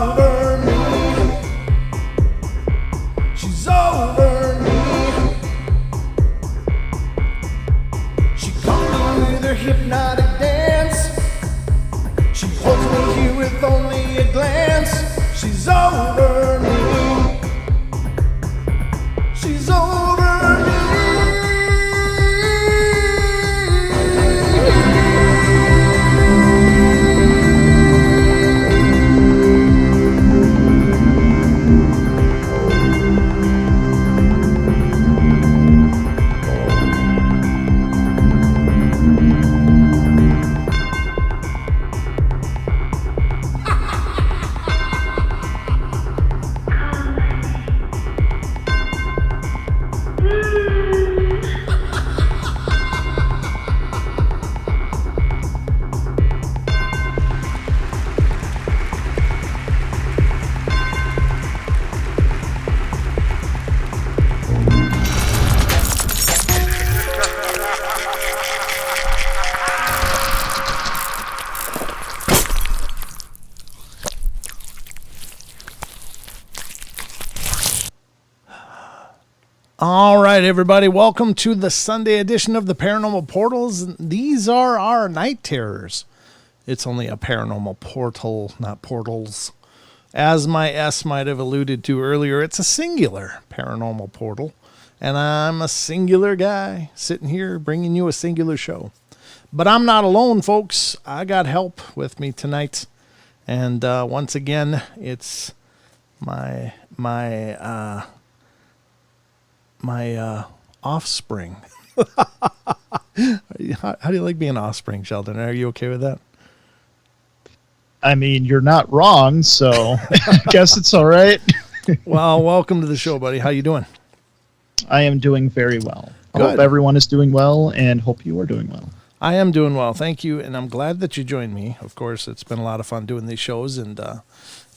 over me. She's over me. She comes in with her hypnotic dance. She holds me here with only a glance. She's over me. She's over me. All right, everybody, welcome to the Sunday edition of the Paranormal Portals. These are our night terrors. It's only a paranormal portal, not portals. As my S might have alluded to earlier, it's a singular paranormal portal. And I'm a singular guy sitting here bringing you a singular show. But I'm not alone, folks. I got help with me tonight. And once again, it's my offspring. How do you like being offspring, Sheldon? Are you okay with that? I mean, you're not wrong, so I guess it's all right. Well, welcome to the show, buddy. How you doing? I am doing very well. I Good. hope everyone is doing well, and hope you are doing well. I am doing well, thank you, and I'm glad that you joined me. Of course, it's been a lot of fun doing these shows, and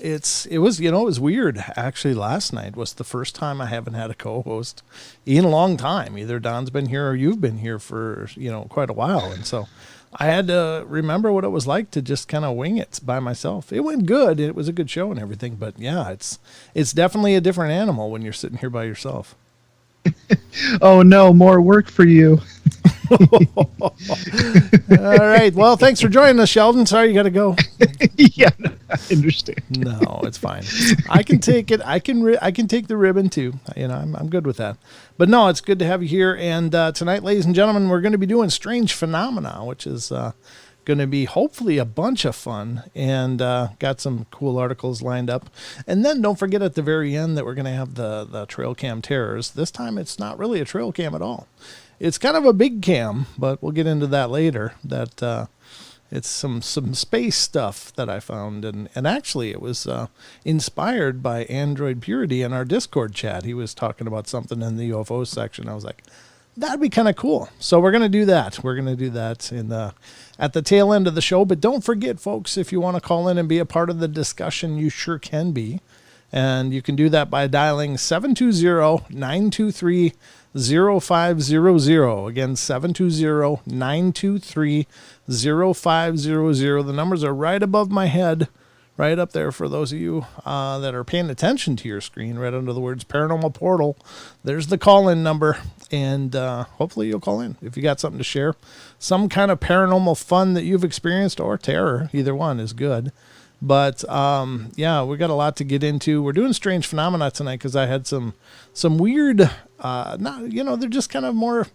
it was weird. Actually, last night was the first time I haven't had a co-host in a long time. Either Don's been here or you've been here for quite a while, and so I had to remember what it was like to just kind of wing it by myself. It went good. It was a good show and everything, but yeah, it's definitely a different animal when you're sitting here by yourself. Oh no, more work for you. All right. Well, thanks for joining us, Sheldon. Sorry you got to go. Yeah, I understand. No, it's fine. I can take it. I can take the ribbon too. I'm good with that. But no, it's good to have you here. And tonight, ladies and gentlemen, we're going to be doing Strange Phenomena, which is going to be hopefully a bunch of fun, and got some cool articles lined up. And then don't forget at the very end that we're going to have the trail cam terrors. This time it's not really a trail cam at all. It's kind of a big cam, but we'll get into that later. That it's some space stuff that I found, and actually it was inspired by Android Purity in our Discord chat. He was talking about something in the UFO section. I was like, that'd be kind of cool. So we're going to do that. We're going to do that at the tail end of the show. But don't forget, folks, if you want to call in and be a part of the discussion, you sure can be. And you can do that by dialing 720-923-0500. Again, 720-923-0500. The numbers are right above my head, right up there for those of you that are paying attention to your screen, right under the words Paranormal Portal. There's the call-in number, and hopefully you'll call in if you got something to share. Some kind of paranormal fun that you've experienced, or terror. Either one is good. But, yeah, we got a lot to get into. We're doing Strange Phenomena tonight because I had some weird, they're just kind of more,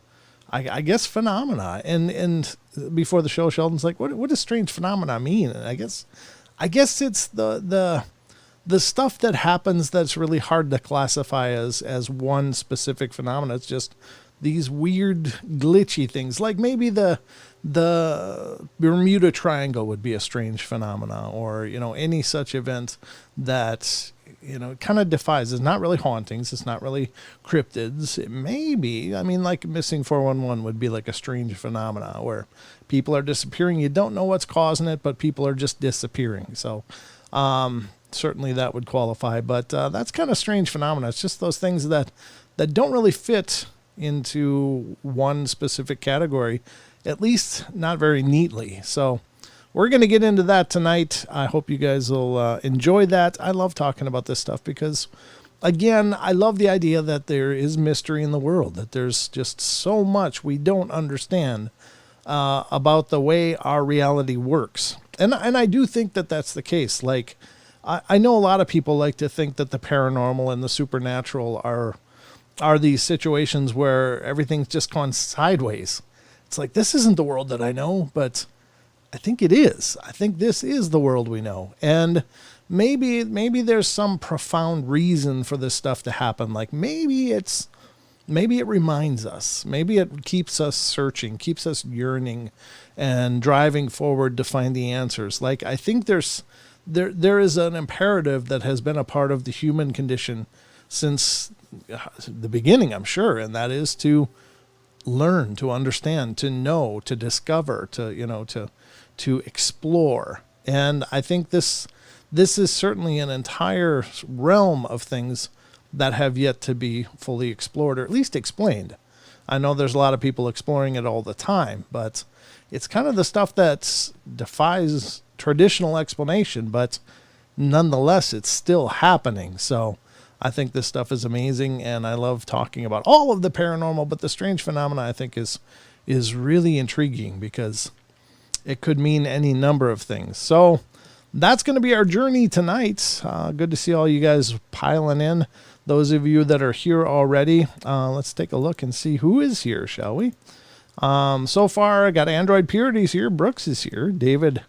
I guess, phenomena. And before the show, Sheldon's like, what does Strange Phenomena mean? And I guess it's the stuff that happens that's really hard to classify as one specific phenomena. It's just these weird, glitchy things. Like maybe the Bermuda Triangle would be a strange phenomena, or, any such event that, kind of defies. It's not really hauntings. It's not really cryptids. It may be, like missing 411 would be like a strange phenomena where people are disappearing. You don't know what's causing it, but people are just disappearing. So, certainly that would qualify, but that's kind of strange phenomena. It's just those things that don't really fit into one specific category, at least not very neatly. So we're going to get into that tonight. I hope you guys will enjoy that. I love talking about this stuff because, again, I love the idea that there is mystery in the world, that there's just so much we don't understand about the way our reality works. And I do think that that's the case. Like, I know a lot of people like to think that the paranormal and the supernatural are these situations where everything's just gone sideways. It's like, this isn't the world that I know, but I think it is. I think this is the world we know. And maybe there's some profound reason for this stuff to happen. Like maybe it reminds us. Maybe it keeps us searching, keeps us yearning and driving forward to find the answers. Like I think there is an imperative that has been a part of the human condition since the beginning, I'm sure, and that is to learn, to understand, to know, to discover, to explore. And I think this is certainly an entire realm of things that have yet to be fully explored, or at least explained. I know there's a lot of people exploring it all the time, but it's kind of the stuff that defies traditional explanation, but nonetheless, it's still happening. So I think this stuff is amazing, and I love talking about all of the paranormal, but the strange phenomena I think is really intriguing because it could mean any number of things. So that's going to be our journey tonight. Good to see all you guys piling in. Those of you that are here already, let's take a look and see who is here, shall we? So far, I got Android Purities here. Brooks is here. David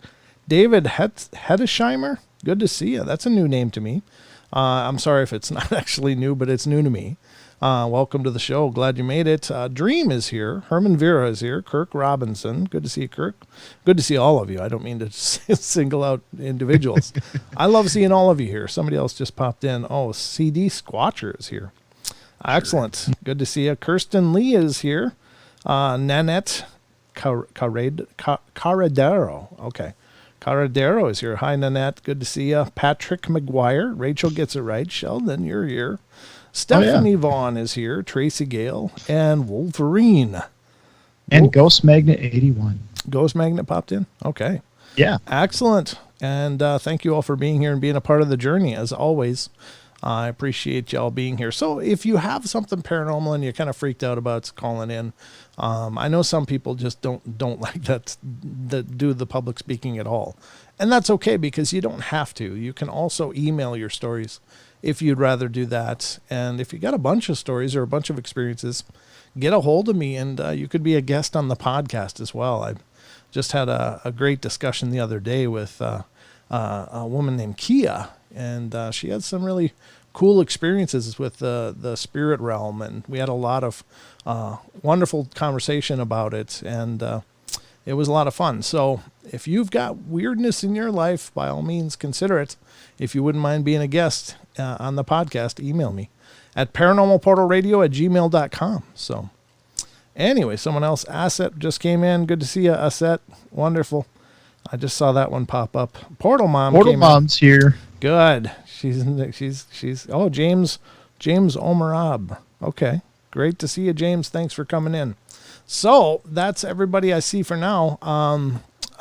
Hedesheimer. Good to see you. That's a new name to me. I'm sorry if it's not actually new, but it's new to me. Welcome to the show. Glad you made it. Dream is here. Herman Vera is here. Kirk Robinson. Good to see you, Kirk. Good to see all of you. I don't mean to single out individuals. I love seeing all of you here. Somebody else just popped in. Oh, CD Squatcher is here. Excellent. Sure. Good to see you. Kirsten Lee is here. Nanette Caradero. Okay. Caradero is here. Hi, Nanette. Good to see you. Patrick McGuire. Rachel gets it right. Sheldon, you're here. Stephanie Vaughn is here. Tracy Gale. And Wolverine. And Ghost Magnet 81. Ghost Magnet popped in? Okay. Yeah. Excellent. And thank you all for being here and being a part of the journey, as always. I appreciate y'all being here. So if you have something paranormal and you're kind of freaked out about calling in, I know some people just don't like that do the public speaking at all. And that's okay because you don't have to. You can also email your stories if you'd rather do that. And if you got a bunch of stories or a bunch of experiences, get a hold of me and you could be a guest on the podcast as well. I just had a great discussion the other day with a woman named Kia, and she had some really cool experiences with the spirit realm, and we had a lot of wonderful conversation about it, and it was a lot of fun. So if you've got weirdness in your life, by all means, consider it. If you wouldn't mind being a guest on the podcast, email me at paranormalportalradio@gmail.com. So anyway, someone else, Asset, just came in. Good to see you, Asset. Wonderful. I just saw that one pop up. Portal Mom's here. Good. She's oh, James Omarab. Okay. Great to see you, James. Thanks for coming in. So that's everybody I see for now.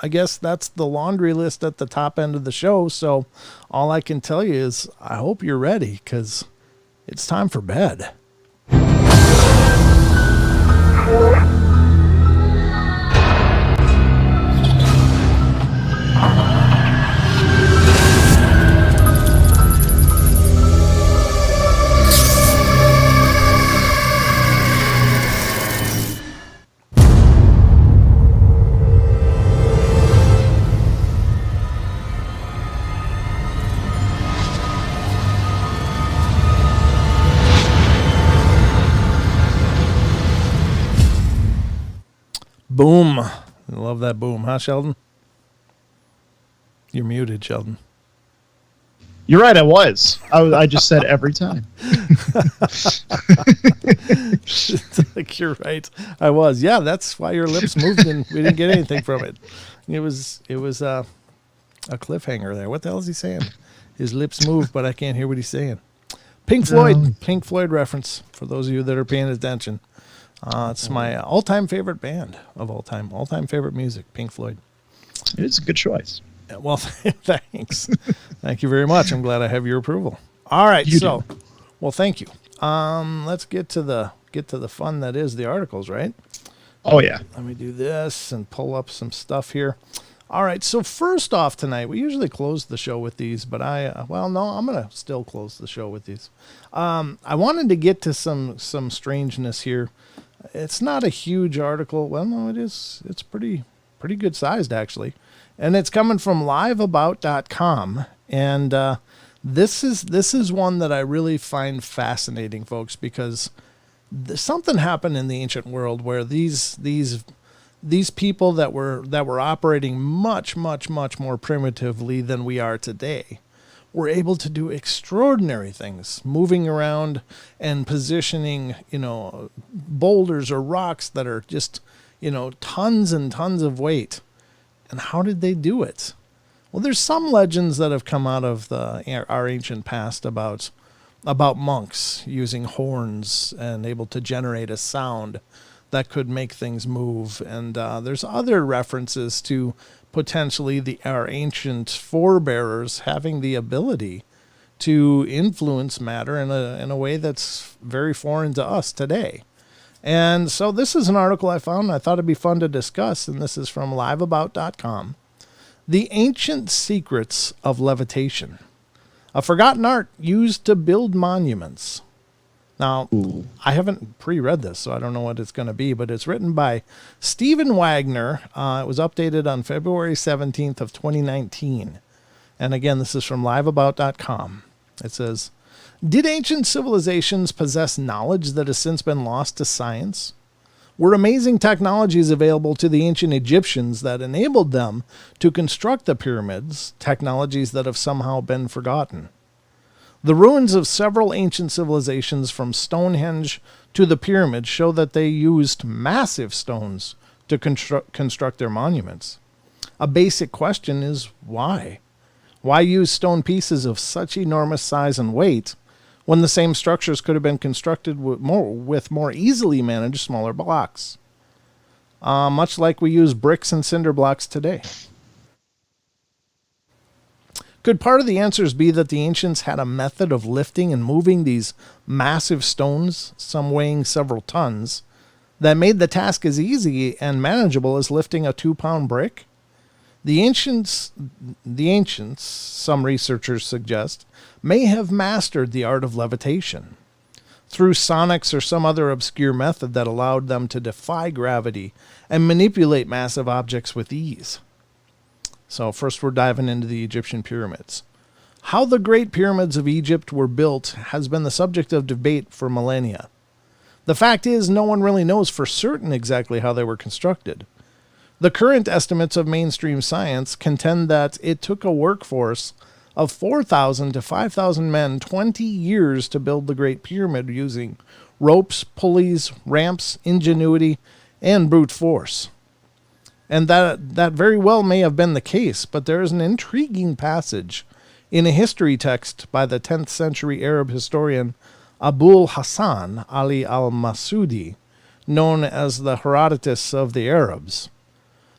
I guess that's the laundry list at the top end of the show. So all I can tell you is I hope you're ready because it's time for bed. Boom. I love that boom, huh, Sheldon? You're muted, Sheldon. You're right, I was. I just said every time. Like, you're right. I was. Yeah, that's why your lips moved and we didn't get anything from it. It was a cliffhanger there. What the hell is he saying? His lips move, but I can't hear what he's saying. Pink Floyd reference for those of you that are paying attention. It's my all-time favorite band of all time favorite music, Pink Floyd. It's a good choice. Well, thanks. Thank you very much. I'm glad I have your approval. All right. Well, thank you. Let's get to the fun that is the articles, right? Oh, yeah. Let me do this and pull up some stuff here. All right. So first off tonight, we usually close the show with these, but I'm going to still close the show with these. I wanted to get to some strangeness here. It's not a huge article. Well, no, it is. It's pretty good sized, actually. And it's coming from liveabout.com. And this is one that I really find fascinating, folks, because something happened in the ancient world where these people that were operating much more primitively than we are today were able to do extraordinary things, moving around and positioning, boulders or rocks that are just, tons and tons of weight. And how did they do it? Well, there's some legends that have come out of our ancient past about monks using horns and able to generate a sound that could make things move. And there's other references to potentially our ancient forebearers having the ability to influence matter in a way that's very foreign to us today. And so this is an article I found. I thought it'd be fun to discuss, and this is from liveabout.com. The Ancient Secrets of Levitation, a forgotten art used to build monuments. Now, I haven't pre-read this, so I don't know what it's going to be, but it's written by Stephen Wagner. It was updated on February 17th of 2019. And again, this is from liveabout.com. It says, did ancient civilizations possess knowledge that has since been lost to science? Were amazing technologies available to the ancient Egyptians that enabled them to construct the pyramids, technologies that have somehow been forgotten? The ruins of several ancient civilizations from Stonehenge to the pyramids show that they used massive stones to construct their monuments. A basic question is why? Why use stone pieces of such enormous size and weight when the same structures could have been constructed with more easily managed smaller blocks? Much like we use bricks and cinder blocks today. Could part of the answers be that the ancients had a method of lifting and moving these massive stones, some weighing several tons, that made the task as easy and manageable as lifting a 2-pound brick? The ancients, some researchers suggest, may have mastered the art of levitation through sonics or some other obscure method that allowed them to defy gravity and manipulate massive objects with ease. So first we're diving into the Egyptian pyramids. How the Great Pyramids of Egypt were built has been the subject of debate for millennia. The fact is, no one really knows for certain exactly how they were constructed. The current estimates of mainstream science contend that it took a workforce of 4,000 to 5,000 men 20 years to build the Great Pyramid using ropes, pulleys, ramps, ingenuity, and brute force. And that very well may have been the case, but there is an intriguing passage in a history text by the 10th century Arab historian Abul Hassan Ali al-Masudi, known as the Herodotus of the Arabs.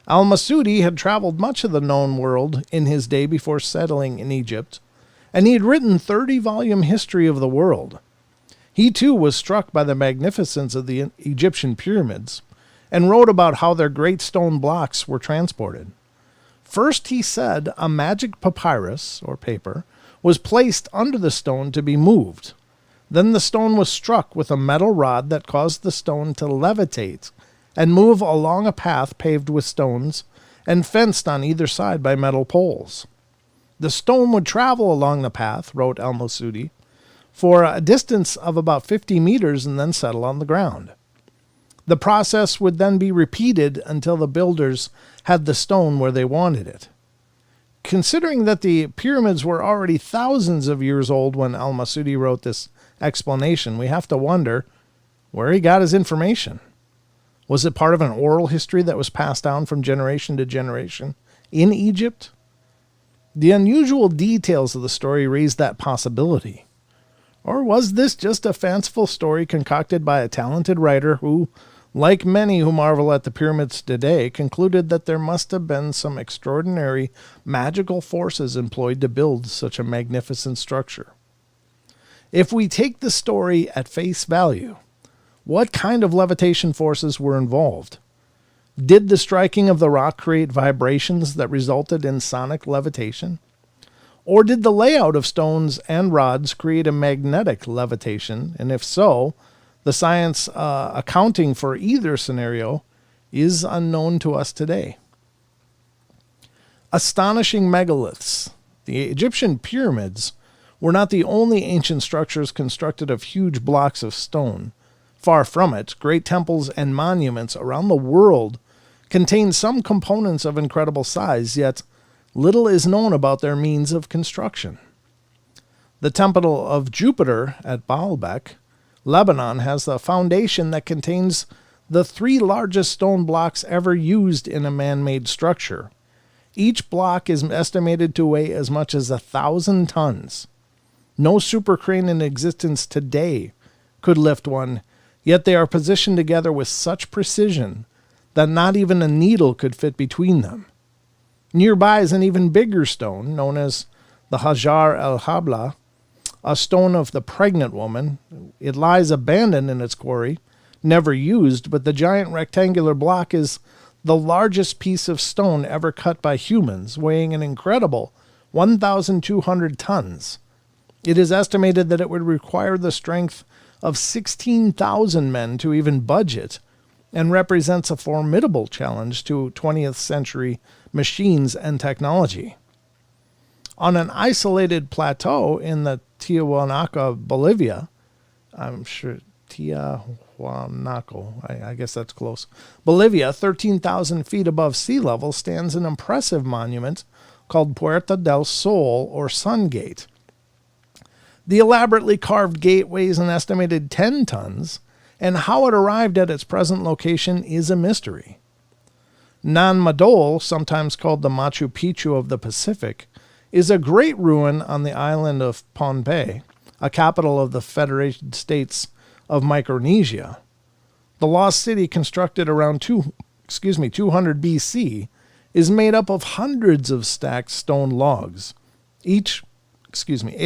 Al-Masudi had traveled much of the known world in his day before settling in Egypt, and he had written 30-volume history of the world. He too was struck by the magnificence of the Egyptian pyramids, and wrote about how their great stone blocks were transported. First, he said, a magic papyrus, or paper, was placed under the stone to be moved. Then the stone was struck with a metal rod that caused the stone to levitate and move along a path paved with stones and fenced on either side by metal poles. The stone would travel along the path, wrote al-Masudi, for a distance of about 50 meters and then settle on the ground. The process would then be repeated until the builders had the stone where they wanted it. Considering that the pyramids were already thousands of years old when al-Masudi wrote this explanation, we have to wonder where he got his information. Was it part of an oral history that was passed down from generation to generation in Egypt? The unusual details of the story raise that possibility. Or was this just a fanciful story concocted by a talented writer who, like many who marvel at the pyramids today, concluded that there must have been some extraordinary magical forces employed to build such a magnificent structure. If we take the story at face value, what kind of levitation forces were involved? Did the striking of the rock create vibrations that resulted in sonic levitation? Or did the layout of stones and rods create a magnetic levitation? And if so, the science accounting for either scenario is unknown to us today. Astonishing megaliths. The Egyptian pyramids were not the only ancient structures constructed of huge blocks of stone. Far from it, great temples and monuments around the world contain some components of incredible size, yet little is known about their means of construction. The Temple of Jupiter at Baalbek, Lebanon, has a foundation that contains the 3 largest stone blocks ever used in a man-made structure. Each block is estimated to weigh as much as 1,000 tons. No super crane in existence today could lift one, yet they are positioned together with such precision that not even a needle could fit between them. Nearby is an even bigger stone, known as the Hajar el-Habla, a stone of the pregnant woman. It lies abandoned in its quarry, never used, but the giant rectangular block is the largest piece of stone ever cut by humans, weighing an incredible 1,200 tons. It is estimated that it would require the strength of 16,000 men to even budge it, and represents a formidable challenge to 20th century machines and technology. On an isolated plateau in the Tiahuanaco, Bolivia, I'm sure Tiahuanaco, I guess that's close, Bolivia, 13,000 feet above sea level, stands an impressive monument called Puerta del Sol, or Sun Gate. The elaborately carved gate weighs an estimated 10 tons, and how it arrived at its present location is a mystery. Nanmadol, sometimes called the Machu Picchu of the Pacific, is a great ruin on the island of Pohnpei, a capital of the Federated States of Micronesia. The lost city, constructed around 200 BC, is made up of hundreds of stacked stone logs, each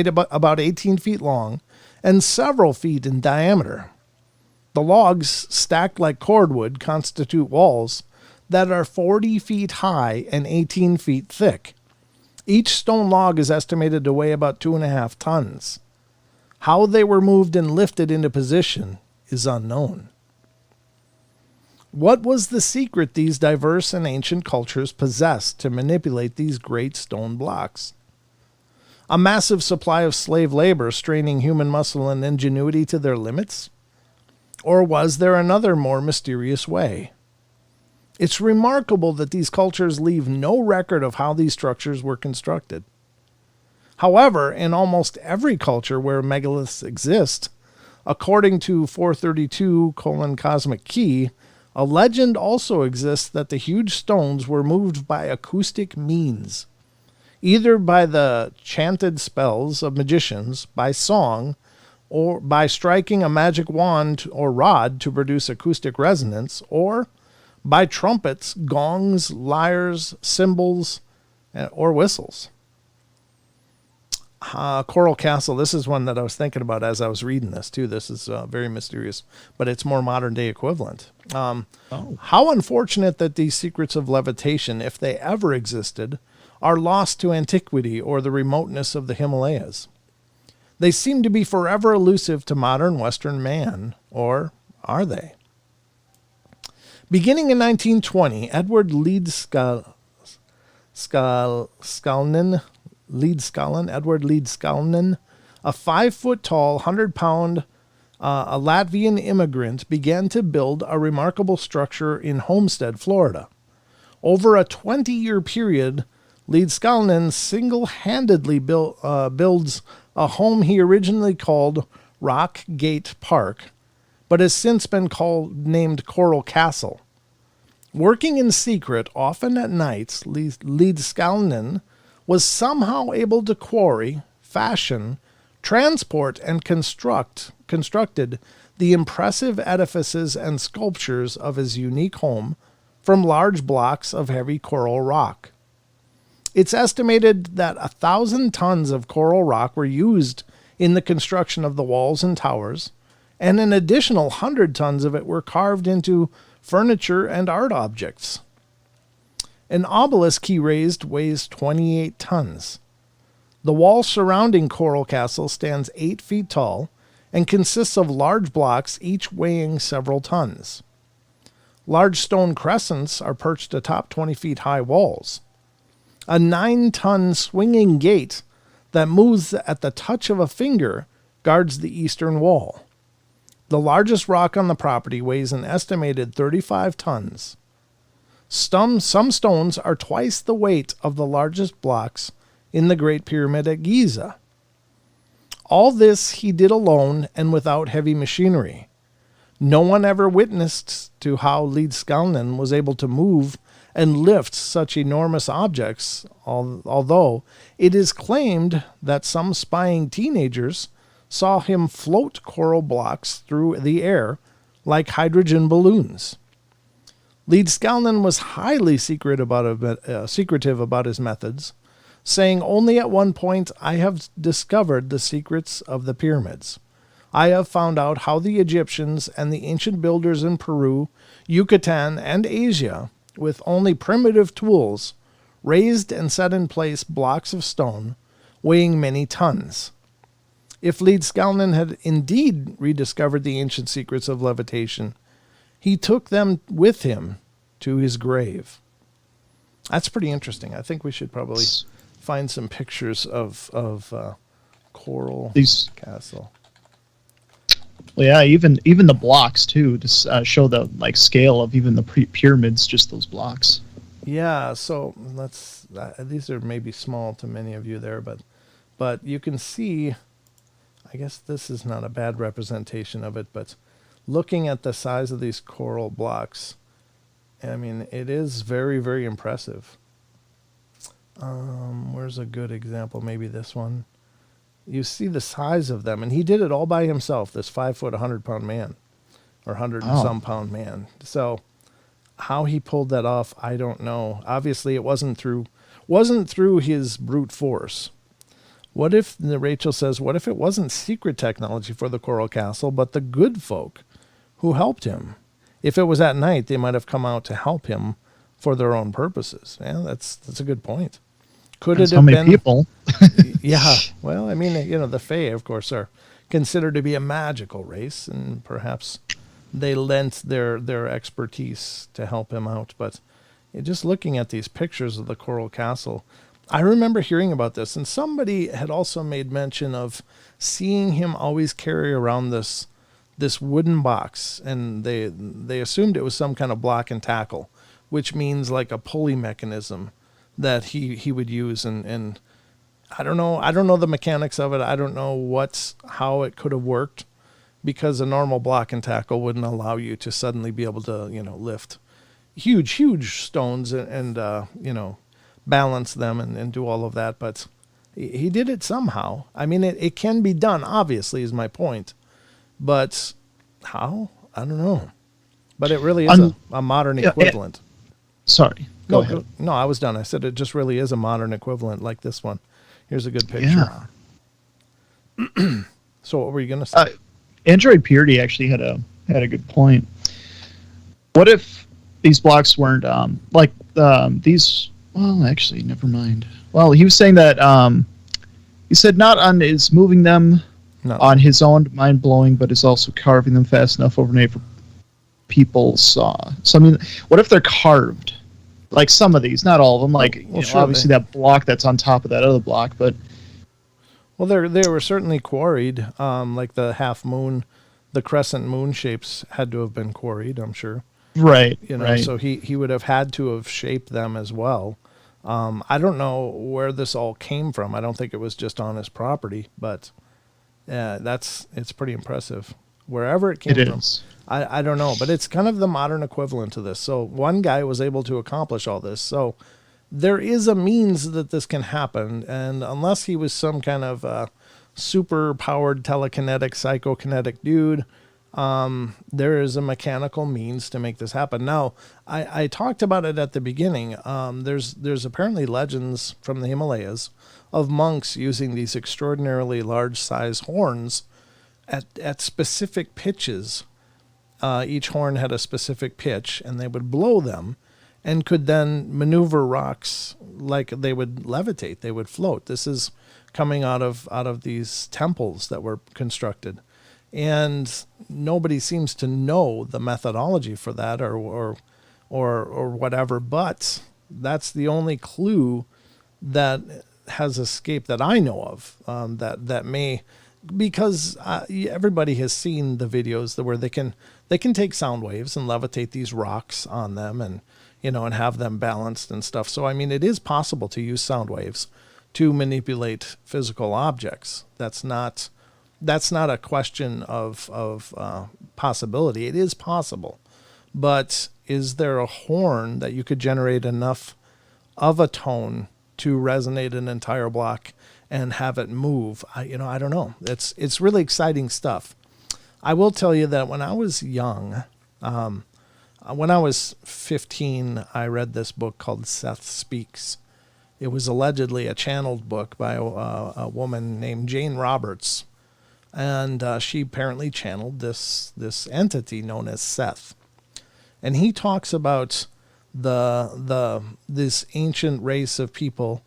about 18 feet long and several feet in diameter. The logs, stacked like cordwood, constitute walls that are 40 feet high and 18 feet thick. Each stone log is estimated to weigh about 2.5 tons. How they were moved and lifted into position is unknown. What was the secret these diverse and ancient cultures possessed to manipulate these great stone blocks? A massive supply of slave labor straining human muscle and ingenuity to their limits? Or was there another more mysterious way? It's remarkable that these cultures leave no record of how these structures were constructed. However, in almost every culture where megaliths exist, according to 432 Cosmic Key, a legend also exists that the huge stones were moved by acoustic means, either by the chanted spells of magicians, by song, or by striking a magic wand or rod to produce acoustic resonance, or by trumpets, gongs, lyres, cymbals, or whistles. Coral Castle, this is one that I was thinking about as I was reading this, too. This is very mysterious, but it's more modern-day equivalent. How unfortunate that these secrets of levitation, if they ever existed, are lost to antiquity or the remoteness of the Himalayas. They seem to be forever elusive to modern Western man, or are they? Beginning in 1920, Edward Leedskalnin, a 5-foot-tall, 100-pound a Latvian immigrant, began to build a remarkable structure in Homestead, Florida. Over a 20-year period, Leedskalnin single-handedly builds a home he originally called Rock Gate Park, but has since been named Coral Castle. Working in secret, often at night, Leedskalnin was somehow able to quarry, fashion, transport and constructed the impressive edifices and sculptures of his unique home from large blocks of heavy coral rock. It's estimated that 1,000 tons of coral rock were used in the construction of the walls and towers, and an additional 100 tons of it were carved into furniture and art objects. An obelisk he raised weighs 28 tons. The wall surrounding Coral Castle stands 8 feet tall and consists of large blocks, each weighing several tons. Large stone crescents are perched atop 20 feet high walls. A 9-ton swinging gate that moves at the touch of a finger guards the eastern wall. The largest rock on the property weighs an estimated 35 tons. Some stones are twice the weight of the largest blocks in the Great Pyramid at Giza. All this he did alone and without heavy machinery. No one ever witnessed to how Leedskalnin was able to move and lift such enormous objects, although it is claimed that some spying teenagers saw him float coral blocks through the air like hydrogen balloons. Leedskalnin was highly secretive about his methods, saying only at one point, "I have discovered the secrets of the pyramids. I have found out how the Egyptians and the ancient builders in Peru, Yucatan, and Asia, with only primitive tools, raised and set in place blocks of stone weighing many tons." If Leedskalnin had indeed rediscovered the ancient secrets of levitation, he took them with him to his grave. That's pretty interesting. I think we should probably find some pictures of Coral Castle. Well, yeah, even the blocks too, to show the scale of even the pyramids, just those blocks. Yeah, so these are maybe small to many of you there, but you can see. I guess this is not a bad representation of it, but looking at the size of these coral blocks, I mean, it is very, very impressive. Where's a good example? Maybe this one. You see the size of them, and he did it all by himself, this 5 foot, 100-pound man, or 100 and some pound man. So how he pulled that off, I don't know. Obviously, it wasn't through his brute force. What if, Rachel says, what if it wasn't secret technology for the Coral Castle, but the good folk who helped him? If it was at night, they might have come out to help him for their own purposes. Yeah, that's a good point. Could it have been people? Yeah. Well, I mean, the Fae, of course, are considered to be a magical race, and perhaps they lent their expertise to help him out. But just looking at these pictures of the Coral Castle, I remember hearing about this, and somebody had also made mention of seeing him always carry around this wooden box, and they assumed it was some kind of block and tackle, which means like a pulley mechanism that he would use, and I don't know the mechanics of it. I don't know how it could have worked, because a normal block and tackle wouldn't allow you to suddenly be able to lift huge stones and balance them and do all of that. But he did it somehow. I mean, it can be done, obviously, is my point. But how? I don't know. But it really is a modern equivalent. Sorry. Go ahead. No, I was done. I said it just really is a modern equivalent like this one. Here's a good picture. Yeah. So what were you going to say? Android Purity actually had a good point. What if these blocks weren't these? Well, actually, never mind. Well, he was saying that he said not on his moving them on his own, mind blowing, but is also carving them fast enough overnight for people saw. So I mean, what if they're carved? Like some of these, not all of them. Like sure, obviously that block that's on top of that other block, but they were certainly quarried. Like the half moon, the crescent moon shapes had to have been quarried, I'm sure. Right. Right. So he would have had to have shaped them as well. I don't know where this all came from. I don't think it was just on his property, but it's pretty impressive. Wherever it came from. I don't know, but it's kind of the modern equivalent to this. So one guy was able to accomplish all this. So there is a means that this can happen. And unless he was some kind of super powered telekinetic, psychokinetic dude. There is a mechanical means to make this happen. Now, I talked about it at the beginning. There's apparently legends from the Himalayas of monks using these extraordinarily large size horns at specific pitches. Each horn had a specific pitch, and they would blow them and could then maneuver rocks like they would levitate, they would float. This is coming out of these temples that were constructed. And nobody seems to know the methodology for that or whatever, but that's the only clue that has escaped that I know of, that may, because everybody has seen the videos where they can take sound waves and levitate these rocks on them, and and have them balanced and stuff. So I mean, it is possible to use sound waves to manipulate physical objects. That's not a question of possibility. It is possible, but is there a horn that you could generate enough of a tone to resonate an entire block and have it move? I don't know. It's really exciting stuff. I will tell you that when I was young, when I was 15, I read this book called Seth Speaks. It was allegedly a channeled book by a woman named Jane Roberts, and she apparently channeled this entity known as Seth. And he talks about this ancient race of people.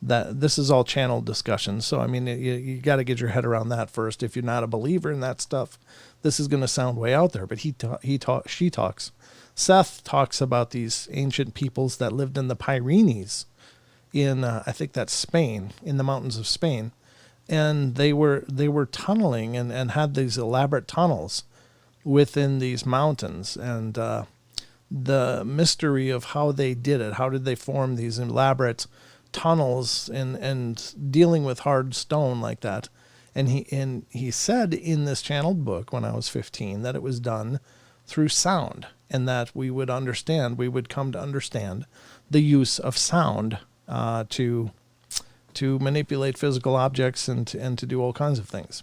That this is all channeled discussion. So I mean, you got to get your head around that first. If you're not a believer in that stuff, this is going to sound way out there. But Seth talks about these ancient peoples that lived in the Pyrenees, in I think that's Spain, in the mountains of Spain, and they were tunneling and had these elaborate tunnels within these mountains, and the mystery of how they did it. How did they form these elaborate tunnels and dealing with hard stone like that? And he said in this channeled book when I was 15 that it was done through sound, and that we would come to understand the use of sound to manipulate physical objects and to do all kinds of things.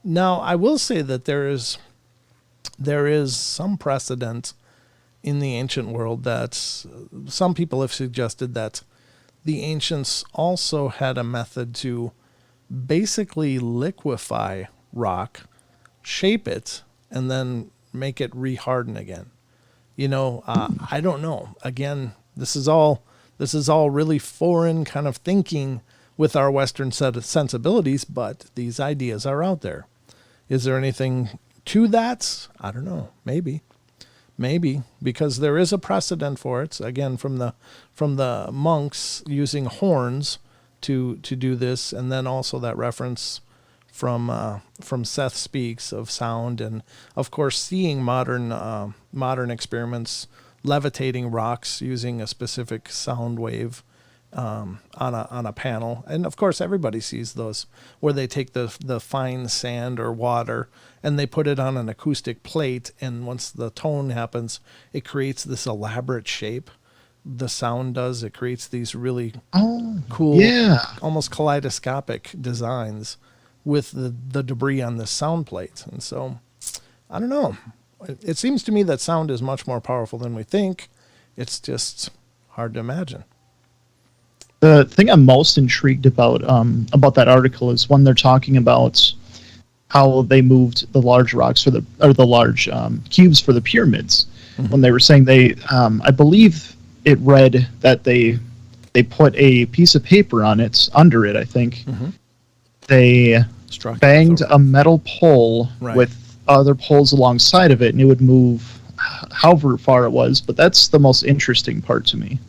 Now, I will say that there is some precedent in the ancient world that some people have suggested that the ancients also had a method to basically liquefy rock, shape it, and then make it reharden again. I don't know. Again, this is all really foreign kind of thinking with our Western set of sensibilities, but these ideas are out there. Is there anything to that? I don't know. Maybe, because there is a precedent for it. Again, from the monks using horns to do this, and then also that reference from Seth Speaks of sound, and of course seeing modern experiments levitating rocks using a specific sound wave on a panel. And of course everybody sees those where they take the fine sand or water and they put it on an acoustic plate, and once the tone happens, it creates this elaborate shape. The sound does. It creates these really cool, almost kaleidoscopic designs with the debris on the sound plate. And so, I don't know. It seems to me that sound is much more powerful than we think. It's just hard to imagine. The thing I'm most intrigued about that article is when they're talking about how they moved the large rocks the large cubes for the pyramids. Mm-hmm. When they were saying I believe it read that they put a piece of paper on it, under it, I think. Mm-hmm. They banged a metal pole with other poles alongside of it, and it would move however far it was. But that's the most interesting part to me.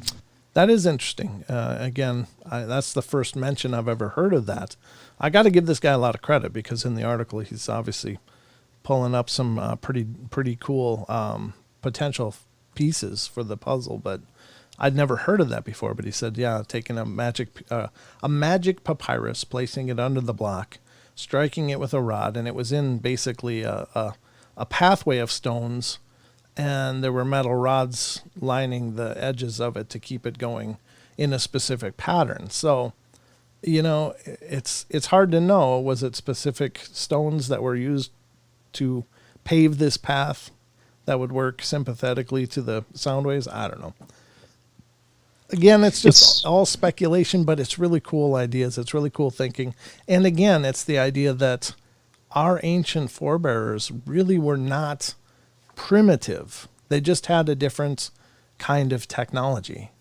That is interesting. Again, that's the first mention I've ever heard of that. I got to give this guy a lot of credit, because in the article he's obviously pulling up some pretty cool potential pieces for the puzzle. But I'd never heard of that before. But he said, taking a magic papyrus, placing it under the block, striking it with a rod, and it was in basically a pathway of stones, and there were metal rods lining the edges of it to keep it going in a specific pattern. So it's hard to know. Was it specific stones that were used to pave this path that would work sympathetically to the sound waves? I don't know. Again, it's all speculation, but it's really cool ideas. It's really cool thinking. And again, it's the idea that our ancient forebears really were not primitive. They just had a different kind of technology.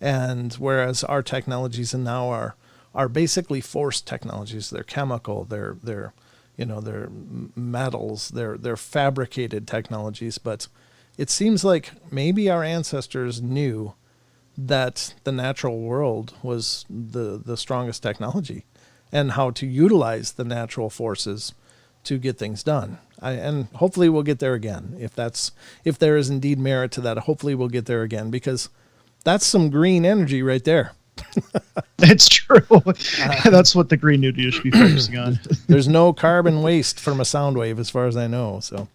And whereas our technologies and now are basically forced technologies. They're chemical, they're metals, they're fabricated technologies, but it seems like maybe our ancestors knew that the natural world was the strongest technology and how to utilize the natural forces to get things done. And hopefully we'll get there again. If there is indeed merit to that, hopefully we'll get there again, because that's some green energy right there. It's true. That's what the Green New Deal should be focusing on. There's no carbon waste from a sound wave as far as I know. So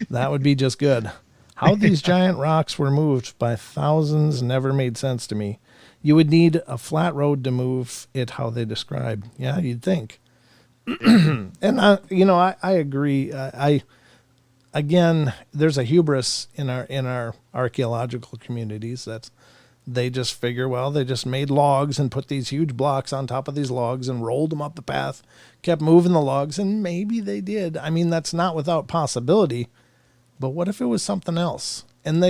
that would be just good. How these giant rocks were moved by thousands never made sense to me. You would need a flat road to move it how they describe. Yeah, you'd think. And I agree. Again, there's a hubris in our archaeological communities that they just figure, well, they just made logs and put these huge blocks on top of these logs and rolled them up the path, kept moving the logs, and maybe they did. I mean, that's not without possibility. But what if it was something else? And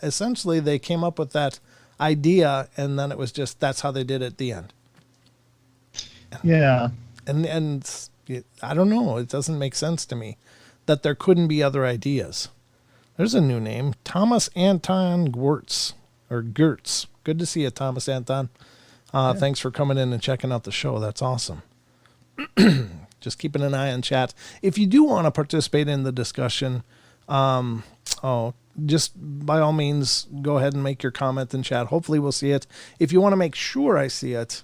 essentially they came up with that idea, and then it was just that's how they did it at the end. Yeah. And I don't know. It doesn't make sense to me that there couldn't be other ideas. There's a new name, Thomas Anton Gertz. Good to see you, Thomas Anton. Thanks for coming in and checking out the show. That's awesome. Just keeping an eye on chat. If you do want to participate in the discussion, just by all means, go ahead and make your comment in chat. Hopefully we'll see it. If you want to make sure I see it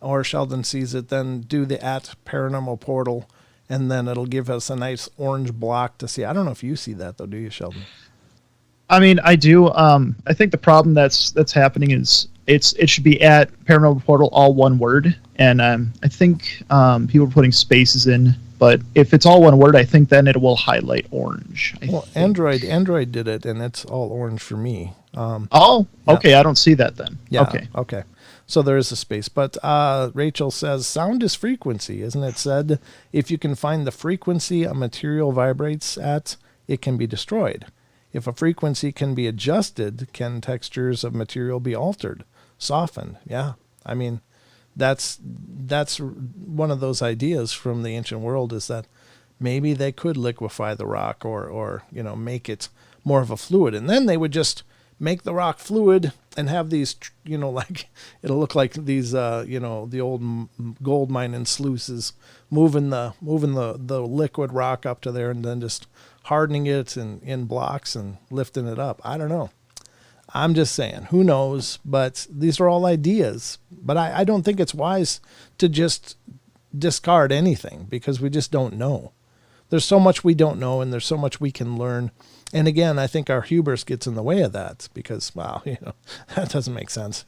or Sheldon sees it, then do the @Paranormal Portal, and then it'll give us a nice orange block to see. I don't know if you see that though, do you, Sheldon? I mean, I do. I think the problem that's happening is it should be @Paranormal Portal, all one word, and I think people are putting spaces in. But if it's all one word, I think then it will highlight orange. Well, Android did it, and it's all orange for me. Okay, I don't see that then. Yeah, okay. So there is a space. But Rachel says, sound is frequency. Isn't it said, if you can find the frequency a material vibrates at, it can be destroyed. If a frequency can be adjusted, can textures of material be altered, softened? Yeah, I mean, that's one of those ideas from the ancient world, is that maybe they could liquefy the rock or make it more of a fluid, and then they would just make the rock fluid and have these, like it'll look like these, the old gold mining sluices moving the liquid rock up to there and then just hardening it in blocks and lifting it up. I don't know. I'm just saying, who knows? But these are all ideas. But I don't think it's wise to just discard anything, because we just don't know. There's so much we don't know, and there's so much we can learn. And again, I think our hubris gets in the way of that, because, wow, that doesn't make sense.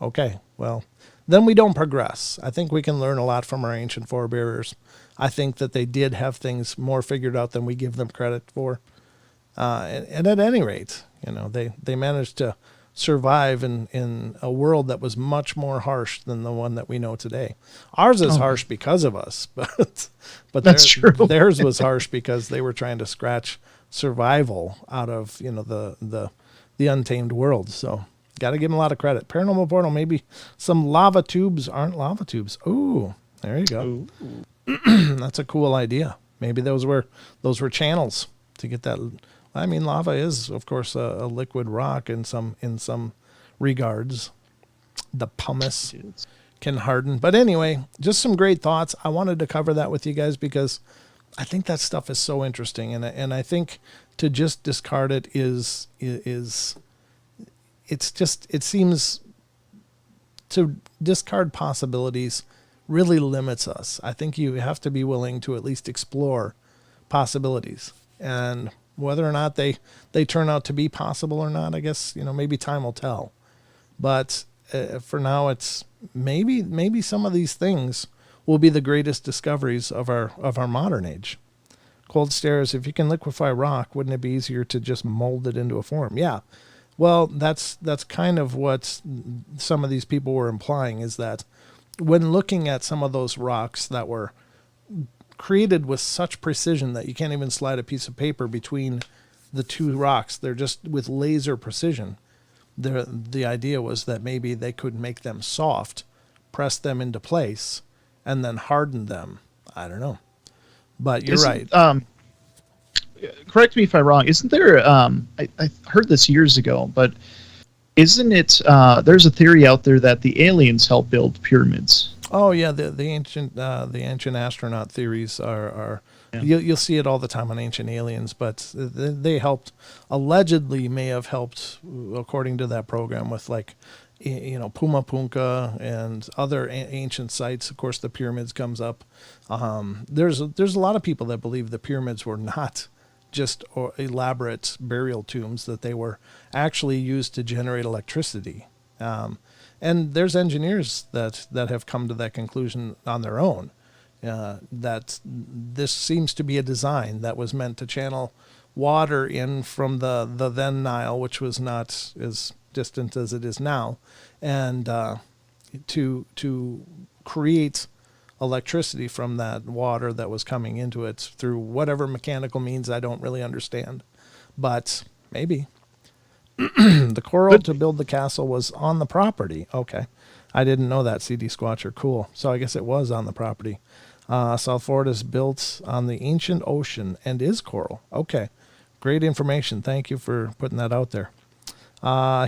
Okay, well, then we don't progress. I think we can learn a lot from our ancient forebears. I think that they did have things more figured out than we give them credit for. And at any rate, they managed to survive in a world that was much more harsh than the one that we know today. Ours is harsh because of us, but that's true. Theirs was harsh because they were trying to scratch survival out of the untamed world. So got to give them a lot of credit. Paranormal Portal, maybe some lava tubes aren't lava tubes. Ooh, there you go. That's a cool idea. Maybe those were channels to get that. I mean, lava is, of course, a liquid rock in some regards. The pumice can harden. But anyway, just some great thoughts. I wanted to cover that with you guys because I think that stuff is so interesting. And I think to just discard it it seems to discard possibilities really limits us. I think you have to be willing to at least explore possibilities. And whether or not they turn out to be possible or not, I guess, maybe time will tell. But for now, it's maybe some of these things will be the greatest discoveries of our modern age. Cold stares. If you can liquefy rock, wouldn't it be easier to just mold it into a form? Yeah. Well, that's kind of what some of these people were implying, is that when looking at some of those rocks that were created with such precision that you can't even slide a piece of paper between the two rocks, they're just with laser precision. The idea was that maybe they could make them soft, press them into place, and then harden them. I don't know. But you're right. Correct me if I'm wrong. Isn't there? I heard this years ago, but isn't it? There's a theory out there that the aliens helped build pyramids. Oh yeah, the ancient astronaut theories are Yeah. you'll see it all the time on Ancient Aliens, but they helped, allegedly may have helped, according to that program, with like Puma Punka and other ancient sites. Of course, the pyramids comes up. There's a lot of people that believe the pyramids were not just elaborate burial tombs, that they were actually used to generate electricity. And there's engineers that have come to that conclusion on their own, that this seems to be a design that was meant to channel water in from the then Nile, which was not as distant as it is now, and to create electricity from that water that was coming into it through whatever mechanical means I don't really understand. But maybe. The coral to build the castle was on the property. Okay. I didn't know that, CD Squatcher. Cool. So I guess it was on the property. South Florida is built on the ancient ocean and is coral. Okay. Great information. Thank you for putting that out there.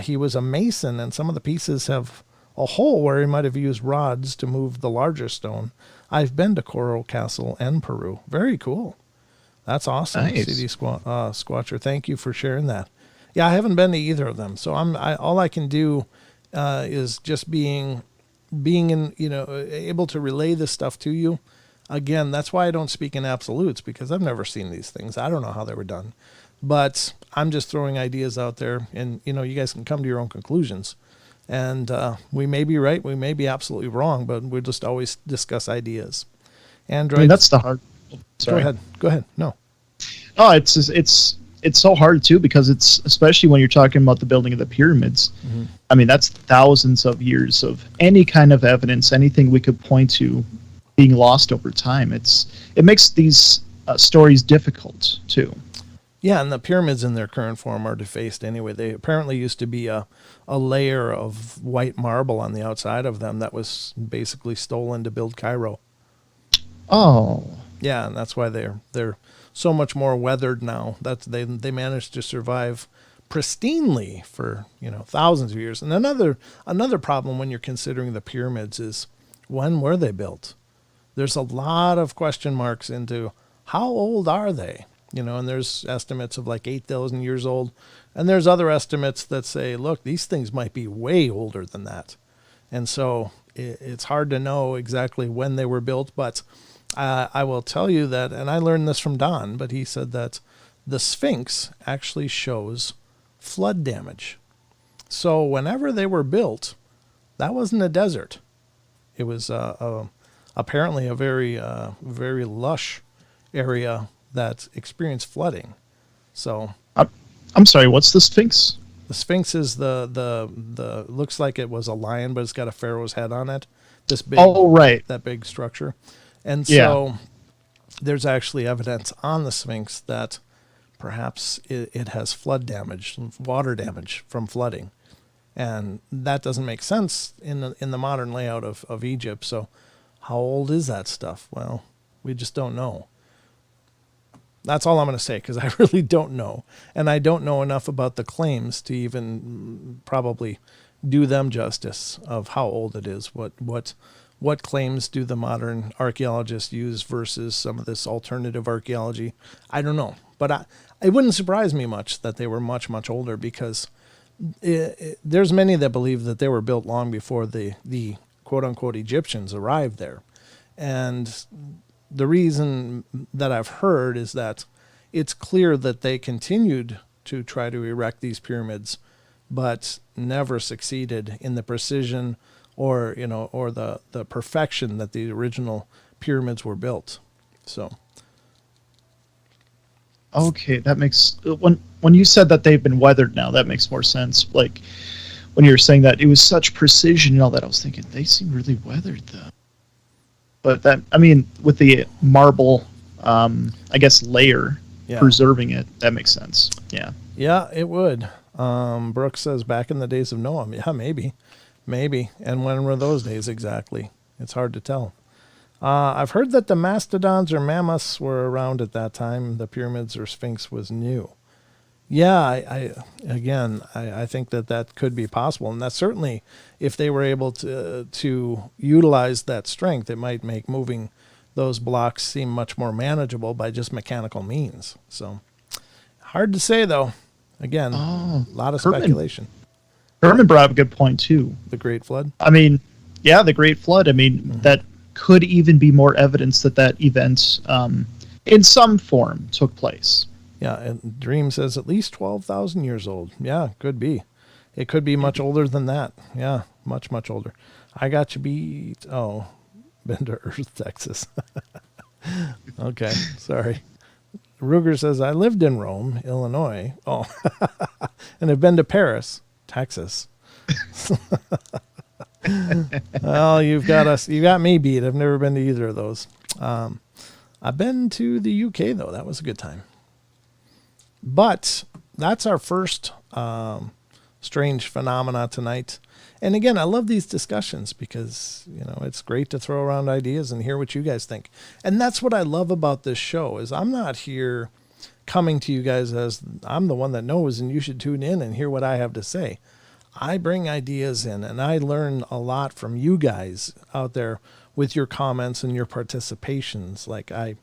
He was a mason, and some of the pieces have a hole where he might have used rods to move the larger stone. I've been to Coral Castle and Peru. Very cool. That's awesome, Nice. CD Squatcher. Thank you for sharing that. Yeah, I haven't been to either of them, so all I can do is just being in, able to relay this stuff to you. Again, that's why I don't speak in absolutes, because I've never seen these things. I don't know how they were done, but I'm just throwing ideas out there, and you guys can come to your own conclusions. And we may be right, we may be absolutely wrong, but we'll just always discuss ideas. Android, I mean, that's the hard. Sorry. Go ahead. No. Oh, it's so hard too, because it's, especially when you're talking about the building of the pyramids. Mm-hmm. I mean, that's thousands of years of any kind of evidence, anything we could point to being lost over time. It makes these stories difficult too. Yeah, and the pyramids in their current form are defaced anyway. They apparently used to be a layer of white marble on the outside of them that was basically stolen to build Cairo. Oh. Yeah, and that's why they're so much more weathered now. They managed to survive pristinely for thousands of years. And another problem when you're considering the pyramids is, when were they built? There's a lot of question marks into how old are they? And there's estimates of like 8,000 years old. And there's other estimates that say, look, these things might be way older than that. And so it's hard to know exactly when they were built. But I will tell you that, and I learned this from Don, but he said that the Sphinx actually shows flood damage. So whenever they were built, that wasn't a desert. It was apparently a very, very lush area that experienced flooding. So I'm sorry, what's the Sphinx? the Sphinx is the looks like it was a lion, but it's got a pharaoh's head on it. This big, Oh, right. that big structure. And Yeah. so there's actually evidence on the Sphinx that perhaps it has flood damage, water damage from flooding. And that doesn't make sense in the modern layout of Egypt. So how old is that stuff? Well, we just don't know. That's all I'm going to say, because I really don't know. And I don't know enough about the claims to even probably do them justice of how old it is. What claims do the modern archaeologists use versus some of this alternative archaeology? I don't know. But it wouldn't surprise me much that they were much, much older, because there's many that believe that they were built long before the quote-unquote Egyptians arrived there. And the reason that I've heard is that it's clear that they continued to try to erect these pyramids but never succeeded in the precision or the perfection that the original pyramids were built. So Okay, that makes when you said that they've been weathered now, that makes more sense. Like when you were saying that it was such precision and all that, I was thinking they seem really weathered though. But that, I mean, with the marble, I guess layer preserving it, that makes sense. Yeah. Yeah, it would. Brooks says back in the days of Noah. Yeah, maybe. And when were those days exactly? It's hard to tell. I've heard that the mastodons or mammoths were around at that time. The pyramids or Sphinx was new. Yeah, I think that could be possible. And that's certainly, if they were able to utilize that strength, it might make moving those blocks seem much more manageable by just mechanical means. So hard to say, though. Again, a lot of speculation. Herman brought up a good point, too. The Great Flood? I mean, yeah, the Great Flood. I mean, that could even be more evidence that event, in some form, took place. Yeah, and Dream says at least 12,000 years old. Yeah, could be. It could be much older than that. Yeah, much, much older. I got you beat. Oh, been to Earth, Texas. Okay, sorry. Ruger says, I lived in Rome, Illinois. Oh, and have been to Paris, Texas. Well, you got me beat. I've never been to either of those. I've been to the UK, though. That was a good time. But that's our first strange phenomena tonight. And again, I love these discussions because, it's great to throw around ideas and hear what you guys think. And that's what I love about this show is I'm not here coming to you guys as I'm the one that knows and you should tune in and hear what I have to say. I bring ideas in and I learn a lot from you guys out there with your comments and your participations. Like I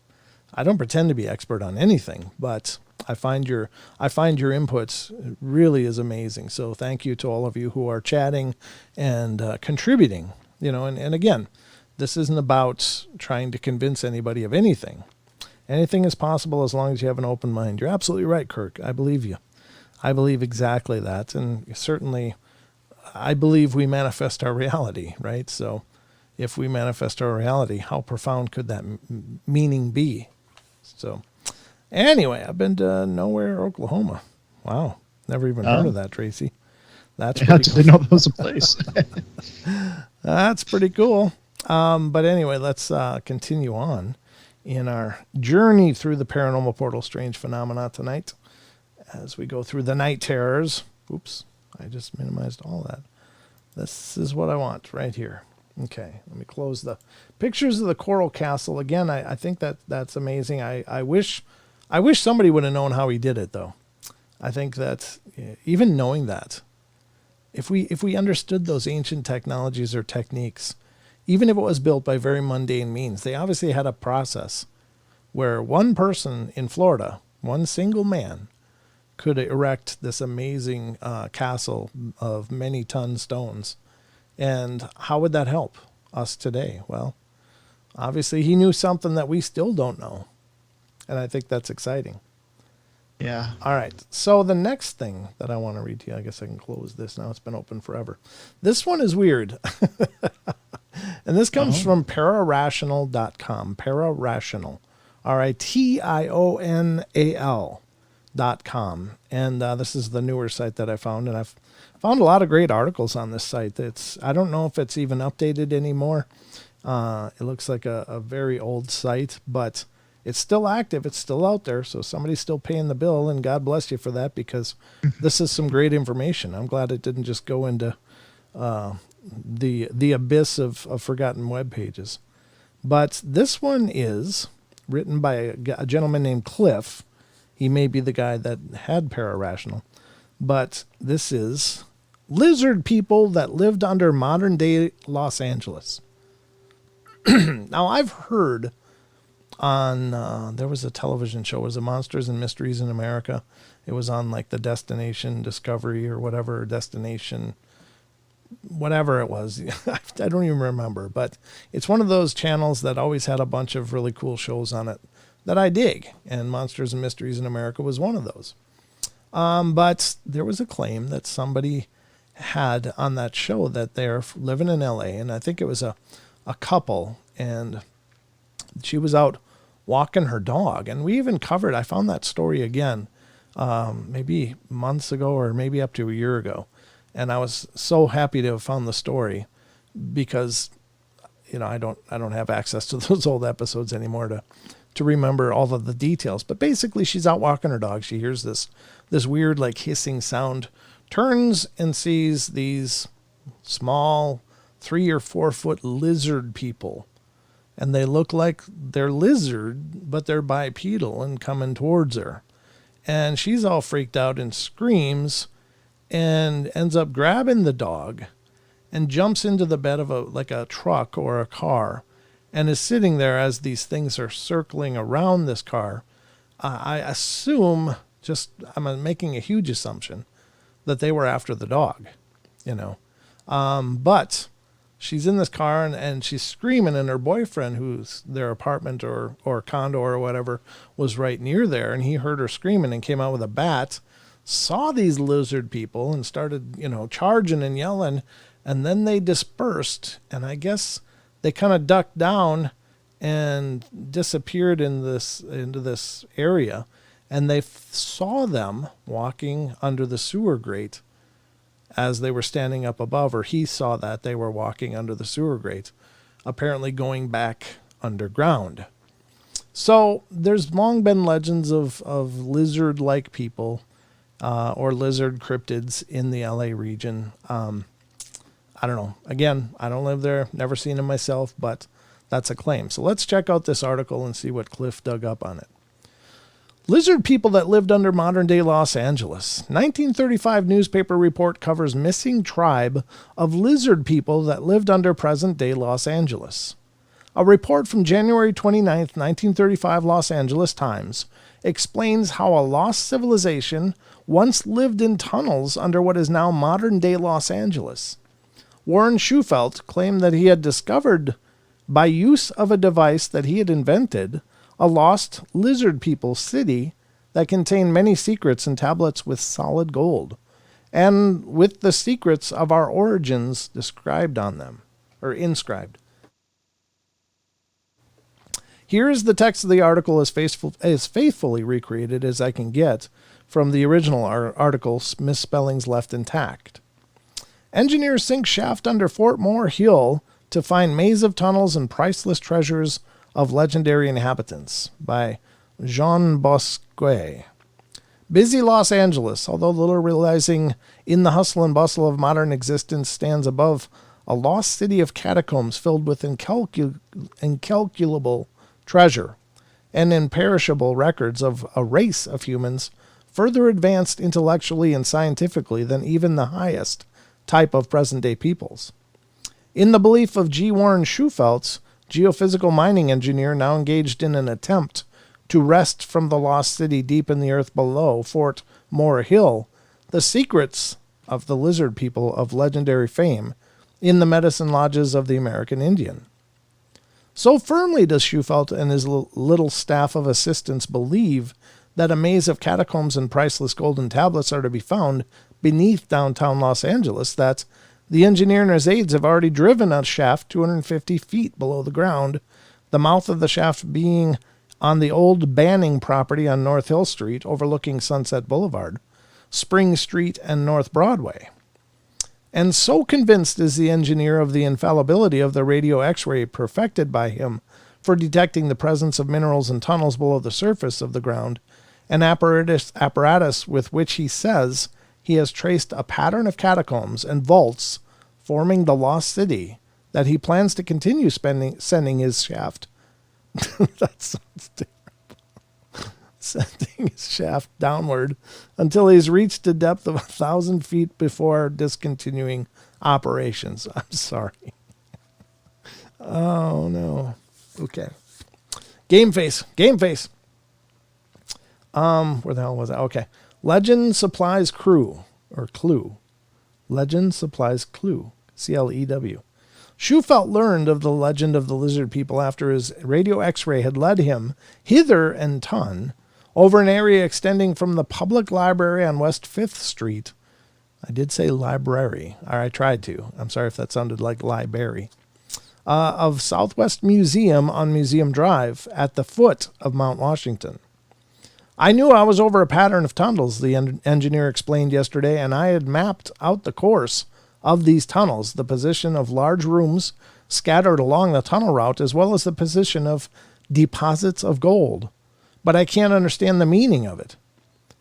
don't pretend to be expert on anything, but I find your inputs really is amazing. So thank you to all of you who are chatting and contributing. And again, this isn't about trying to convince anybody of anything. Anything is possible as long as you have an open mind. You're absolutely right, Kirk. I believe you. I believe exactly that. And certainly, I believe we manifest our reality, right? So if we manifest our reality, how profound could that meaning be? So anyway, I've been to Nowhere, Oklahoma. Wow. Never even heard of that, Tracy. That's pretty cool. I didn't know that was a place. That's pretty cool. But anyway, let's continue on in our journey through the paranormal portal strange phenomena tonight as we go through the night terrors. Oops, I just minimized all that. This is what I want right here. Okay, let me close the pictures of the Coral Castle. Again, I think that's amazing. I wish somebody would have known how he did it, though. I think that even knowing that, if we understood those ancient technologies or techniques, even if it was built by very mundane means, they obviously had a process where one person in Florida, one single man, could erect this amazing castle of many ton stones. And how would that help us today? Well, obviously he knew something that we still don't know. And I think that's exciting. Yeah. All right. So the next thing that I want to read to you, I guess I can close this now. It's been open forever. This one is weird. And this comes from pararational.com. Pararational. RITIONAL.com. And this is the newer site that I found. And I've found a lot of great articles on this site. I don't know if it's even updated anymore. It looks like a very old site, but it's still active. It's still out there. So somebody's still paying the bill, and God bless you for that, because this is some great information. I'm glad it didn't just go into the abyss of forgotten web pages. But this one is written by a gentleman named Cliff. He may be the guy that had Pararational. But this is lizard people that lived under modern-day Los Angeles. Now, I've heard on, there was a television show, was it Monsters and Mysteries in America? It was on like the Destination Discovery or whatever, Destination, whatever it was. I don't even remember, but it's one of those channels that always had a bunch of really cool shows on it that I dig. And Monsters and Mysteries in America was one of those. But there was a claim that somebody had on that show that they're living in LA, and I think it was a couple, and she was out walking her dog. And we even covered, I found that story again, maybe months ago or maybe up to a year ago. And I was so happy to have found the story because, I don't have access to those old episodes anymore to remember all of the details. But basically she's out walking her dog. She hears this weird like hissing sound, turns and sees these small 3 or 4 foot lizard people. And they look like they're lizard, but they're bipedal and coming towards her. And she's all freaked out and screams and ends up grabbing the dog and jumps into the bed of a truck or a car and is sitting there as these things are circling around this car. I assume, I'm making a huge assumption, that they were after the dog, But she's in this car and she's screaming, and her boyfriend, who's their apartment or condo or whatever, was right near there, and he heard her screaming and came out with a bat, saw these lizard people and started, charging and yelling, and then they dispersed, and I guess they kind of ducked down and disappeared into this area, and they saw them walking under the sewer grate as they were standing up above, or he saw that they were walking under the sewer grate, apparently going back underground. So there's long been legends of lizard-like people or lizard cryptids in the LA region. I don't know. Again, I don't live there, never seen them myself, but that's a claim. So let's check out this article and see what Cliff dug up on it. Lizard people that lived under modern-day Los Angeles. 1935 newspaper report covers missing tribe of lizard people that lived under present-day Los Angeles. A report from January 29, 1935 Los Angeles Times explains how a lost civilization once lived in tunnels under what is now modern-day Los Angeles. Warren Schufelt claimed that he had discovered, by use of a device that he had invented, a lost lizard people city that contained many secrets and tablets with solid gold, and with the secrets of our origins described on them, or inscribed. Here is the text of the article as faithfully recreated as I can get from the original article's misspellings left intact. Engineers sink shaft under Fort Moore Hill to find maze of tunnels and priceless treasures of legendary inhabitants, by Jean Bosquet. Busy Los Angeles, although little realizing in the hustle and bustle of modern existence, stands above a lost city of catacombs filled with incalculable treasure and imperishable records of a race of humans further advanced intellectually and scientifically than even the highest type of present-day peoples. In the belief of G. Warren Schufelt, geophysical mining engineer now engaged in an attempt to wrest from the lost city deep in the earth below Fort Moore Hill the secrets of the lizard people of legendary fame in the medicine lodges of the American Indian. So firmly does Schufelt and his little staff of assistants believe that a maze of catacombs and priceless golden tablets are to be found beneath downtown Los Angeles that the engineer and his aides have already driven a shaft 250 feet below the ground, the mouth of the shaft being on the old Banning property on North Hill Street overlooking Sunset Boulevard, Spring Street, and North Broadway. And so convinced is the engineer of the infallibility of the radio X-ray perfected by him for detecting the presence of minerals and tunnels below the surface of the ground, an apparatus with which he says he has traced a pattern of catacombs and vaults forming the lost city that he plans to continue sending his shaft. That sounds terrible. Sending his shaft downward until he's reached a depth of 1,000 feet before discontinuing operations. I'm sorry. Oh, no. Okay. Game face. Where the hell was I? Okay. Legend supplies clue. Legend supplies clue. CLEW. Schufelt learned of the legend of the lizard people after his radio X-ray had led him hither and ton over an area extending from the public library on West 5th Street. I did say library, or I tried to. I'm sorry if that sounded like library. Of Southwest Museum on Museum Drive at the foot of Mount Washington. I knew I was over a pattern of tunnels, the engineer explained yesterday, and I had mapped out the course of these tunnels, the position of large rooms scattered along the tunnel route, as well as the position of deposits of gold. But I can't understand the meaning of it.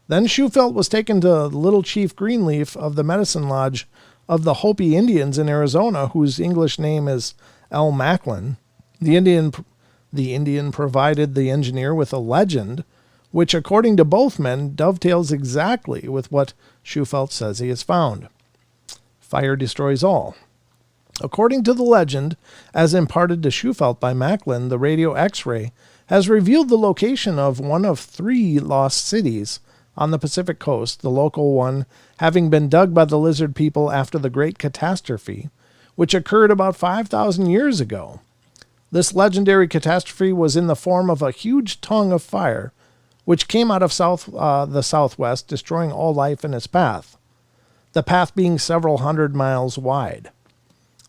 Then Shufelt was taken to Little Chief Greenleaf of the Medicine Lodge of the Hopi Indians in Arizona, whose English name is El Macklin. The Indian provided the engineer with a legend, which, according to both men, dovetails exactly with what Shufelt says he has found. Fire destroys all. According to the legend, as imparted to Shufelt by Macklin, the radio X-ray has revealed the location of one of 3 lost cities on the Pacific coast, the local one having been dug by the lizard people after the Great Catastrophe, which occurred about 5,000 years ago. This legendary catastrophe was in the form of a huge tongue of fire, which came out of the southwest, destroying all life in its path, the path being several hundred miles wide.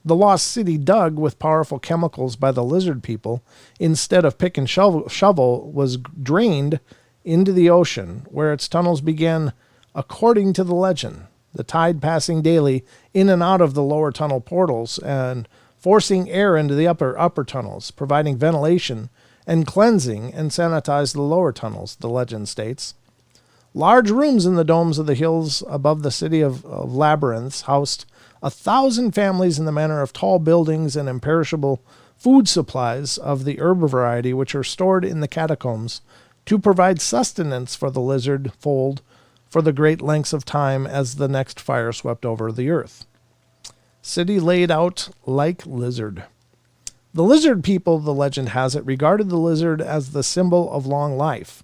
The lost city, dug with powerful chemicals by the lizard people, instead of pick and shovel, was drained into the ocean, where its tunnels began, according to the legend, the tide passing daily in and out of the lower tunnel portals and forcing air into the upper tunnels, providing ventilation and cleansing and sanitize the lower tunnels, the legend states. Large rooms in the domes of the hills above the city of Labyrinths housed 1,000 families in the manner of tall buildings and imperishable food supplies of the herb variety, which are stored in the catacombs to provide sustenance for the lizard fold for the great lengths of time as the next fire swept over the earth. City laid out like lizard. The lizard people, the legend has it, regarded the lizard as the symbol of long life.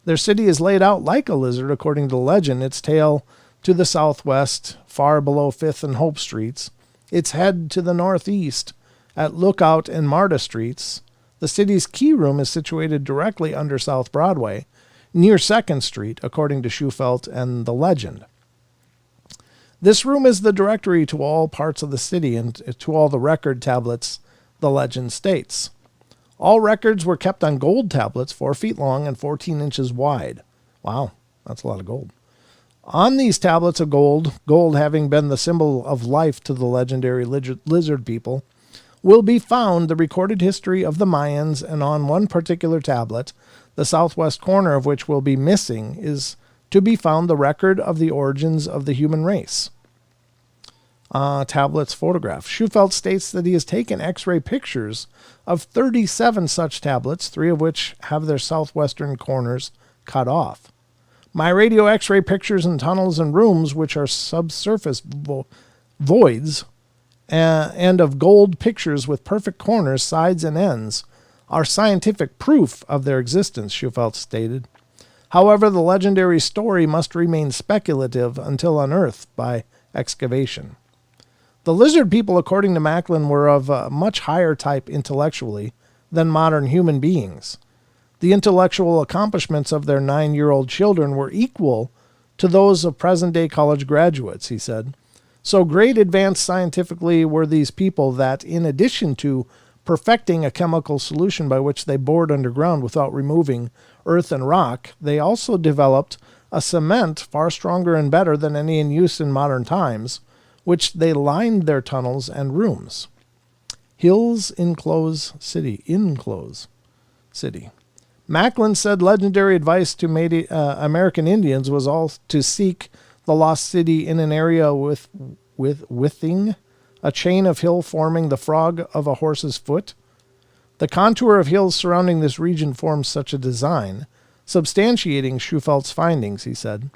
Their city is laid out like a lizard, according to the legend, its tail to the southwest, far below 5th and Hope Streets, its head to the northeast, at Lookout and Marta Streets. The city's key room is situated directly under South Broadway, near 2nd Street, according to Shufelt and the legend. This room is the directory to all parts of the city and to all the record tablets, the legend states. All records were kept on gold tablets 4 feet long and 14 inches wide. Wow, that's a lot of gold. On these tablets of gold having been the symbol of life to the legendary lizard people, will be found the recorded history of the Mayans, and on one particular tablet, the southwest corner of which will be missing, is to be found the record of the origins of the human race. Tablets photograph. Shufelt states that he has taken X-ray pictures of 37 such tablets, 3 of which have their southwestern corners cut off. My radio X-ray pictures in tunnels and rooms, which are subsurface voids, and of gold pictures with perfect corners, sides, and ends, are scientific proof of their existence, Shufelt stated. However, the legendary story must remain speculative until unearthed by excavation. The lizard people, according to Macklin, were of a much higher type intellectually than modern human beings. The intellectual accomplishments of their 9-year-old children were equal to those of present-day college graduates, he said. So great advanced scientifically were these people that, in addition to perfecting a chemical solution by which they bored underground without removing earth and rock, they also developed a cement far stronger and better than any in use in modern times, which they lined their tunnels and rooms. Hills enclose city. Macklin said legendary advice to American Indians was all to seek the lost city in an area within a chain of hill forming the frog of a horse's foot. The contour of hills surrounding this region forms such a design, substantiating Schufelt's findings, he said.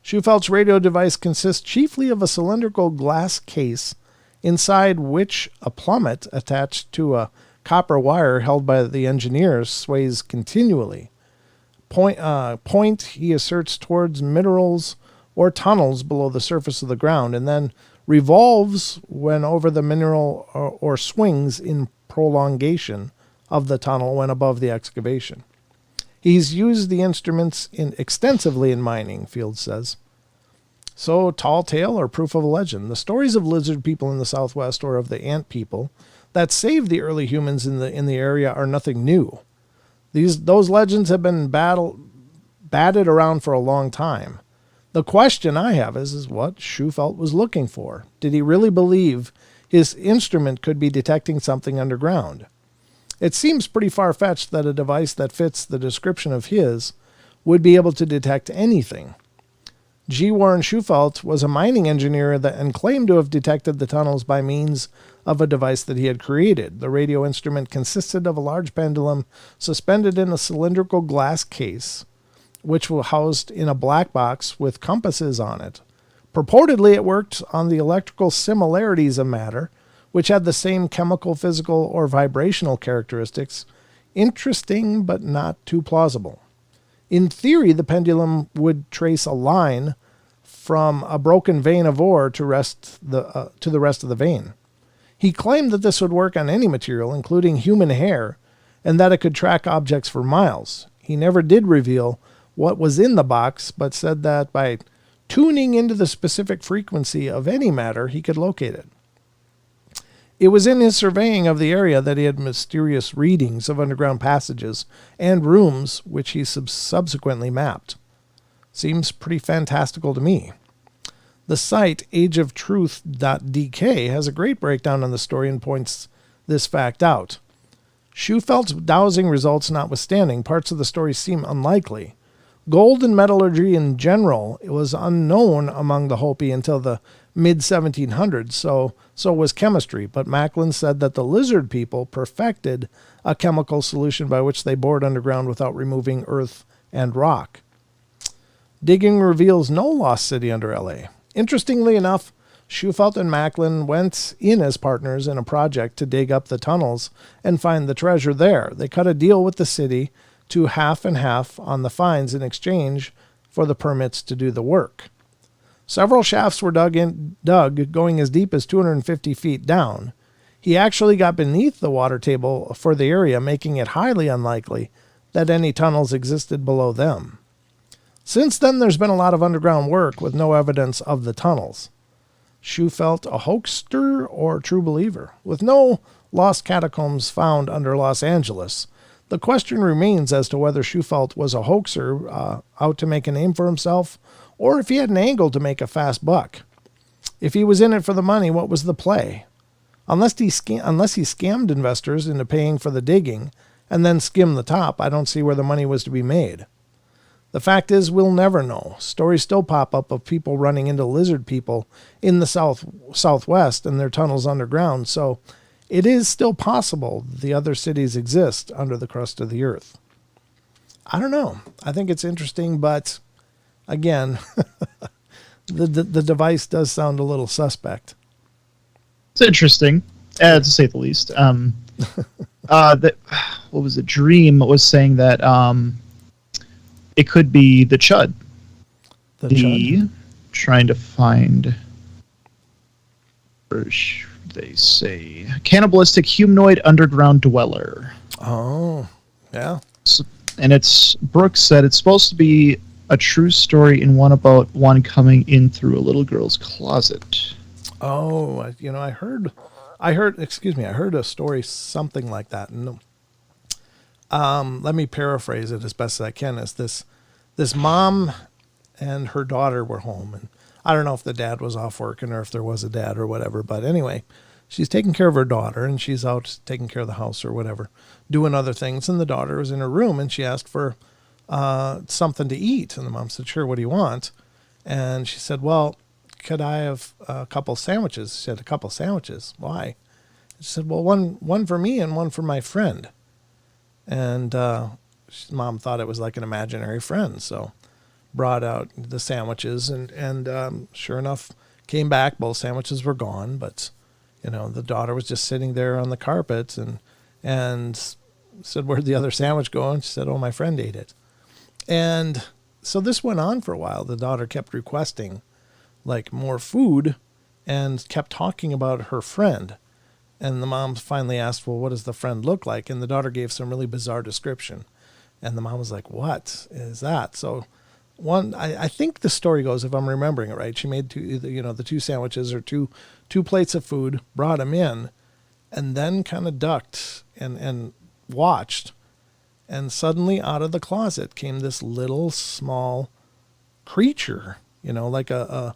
Schufelt's radio device consists chiefly of a cylindrical glass case, inside which a plummet attached to a copper wire held by the engineers sways continually. Point, he asserts, towards minerals or tunnels below the surface of the ground, and then revolves when over the mineral or swings in prolongation of the tunnel when above the excavation. He's used the instruments extensively in mining, Fields says. So, tall tale or proof of a legend? The stories of lizard people in the Southwest or of the ant people that saved the early humans in the area are nothing new. Those legends have been batted around for a long time. The question I have is what Shufelt was looking for. Did he really believe his instrument could be detecting something underground? It seems pretty far-fetched that a device that fits the description of his would be able to detect anything. G. Warren Shufelt was a mining engineer and claimed to have detected the tunnels by means of a device that he had created. The radio instrument consisted of a large pendulum suspended in a cylindrical glass case, which was housed in a black box with compasses on it. Purportedly, it worked on the electrical similarities of matter, which had the same chemical, physical, or vibrational characteristics. Interesting, but not too plausible. In theory, the pendulum would trace a line from a broken vein of ore to the rest of the vein. He claimed that this would work on any material, including human hair, and that it could track objects for miles. He never did reveal what was in the box, but said that by tuning into the specific frequency of any matter, he could locate it. It was in his surveying of the area that he had mysterious readings of underground passages and rooms, which he subsequently mapped. Seems pretty fantastical to me. The site ageoftruth.dk has a great breakdown on the story and points this fact out. Schufelt's dowsing results notwithstanding, parts of the story seem unlikely. Gold and metallurgy in general was unknown among the Hopi until the mid-1700s, so was chemistry, but Macklin said that the lizard people perfected a chemical solution by which they bored underground without removing earth and rock. Digging reveals no lost city under L.A. Interestingly enough, Shufelt and Macklin went in as partners in a project to dig up the tunnels and find the treasure there. They cut a deal with the city to half and half on the fines in exchange for the permits to do the work. Several shafts were dug, going as deep as 250 feet down. He actually got beneath the water table for the area, making it highly unlikely that any tunnels existed below them. Since then, there's been a lot of underground work with no evidence of the tunnels. Shufelt a hoaxer or true believer? With no lost catacombs found under Los Angeles, the question remains as to whether Shufelt was a hoaxer out to make a name for himself, or if he had an angle to make a fast buck. If he was in it for the money, what was the play? Unless he scammed investors into paying for the digging and then skimmed the top, I don't see where the money was to be made. The fact is, we'll never know. Stories still pop up of people running into lizard people in the southwest and their tunnels underground, so it is still possible the other cities exist under the crust of the earth. I don't know. I think it's interesting, but again, the device does sound a little suspect. It's interesting, to say the least. What was it? Dream was saying that it could be the Chud. The Chud? Trying to find, or they say, cannibalistic humanoid underground dweller. Oh, yeah. So, and Brooks said it's supposed to be a true story and one about one coming in through a little girl's closet. Oh, I heard a story something like that. No. Let me paraphrase it as best as I can. Is this mom and her daughter were home, and I don't know if the dad was off working or if there was a dad or whatever, but anyway, she's taking care of her daughter and she's out taking care of the house or whatever, doing other things, and the daughter was in her room and she asked for something to eat, and the mom said, "Sure, what do you want?" And she said, "Well, could I have a couple sandwiches?" She said, "A couple sandwiches? Why?" She said, "Well, one for me and one for my friend." And mom thought it was like an imaginary friend, so brought out the sandwiches, and sure enough, came back. Both sandwiches were gone, but the daughter was just sitting there on the carpet and said, "Where'd the other sandwich go?" And she said, "Oh, my friend ate it." And so this went on for a while. The daughter kept requesting like more food and kept talking about her friend. And the mom finally asked, "Well, what does the friend look like?" And the daughter gave some really bizarre description. And the mom was like, "What is that?" So I think the story goes, if I'm remembering it right, she made the two sandwiches or two plates of food, brought them in, and then kind of ducked and watched. And suddenly out of the closet came this little small creature, like it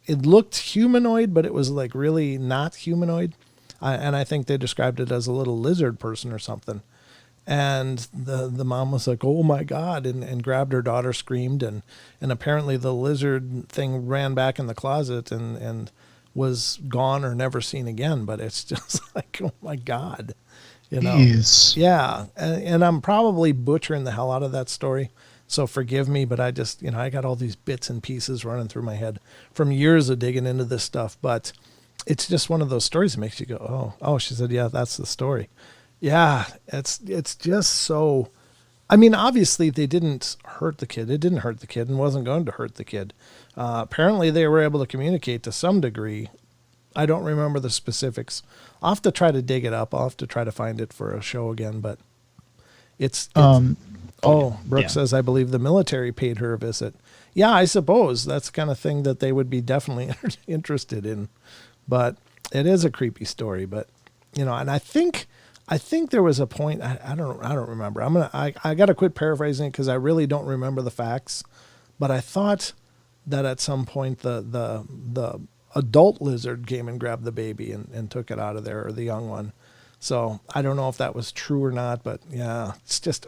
looked humanoid, but it was like really not humanoid. And I think they described it as a little lizard person or something. And the mom was like, "Oh my God," and grabbed her daughter, screamed, and apparently the lizard thing ran back in the closet and was gone or never seen again. But it's just like, oh my God, Jeez. Yeah. And I'm probably butchering the hell out of that story, so forgive me, but I just, I got all these bits and pieces running through my head from years of digging into this stuff. But it's just one of those stories that makes you go, oh, she said, yeah, that's the story. Yeah, it's just so. I mean, obviously they didn't hurt the kid. It didn't hurt the kid and wasn't going to hurt the kid. Apparently they were able to communicate to some degree. I don't remember the specifics. I'll have to try to dig it up. I'll have to try to find it for a show again. But it's Brooke says, I believe the military paid her a visit. Yeah, I suppose that's the kind of thing that they would be definitely interested in. But it is a creepy story. But and I think there was a point. I don't remember. I got to quit paraphrasing it because I really don't remember the facts. But I thought that at some point the adult lizard came and grabbed the baby and took it out of there, or the young one. So I don't know if that was true or not. But yeah, it's just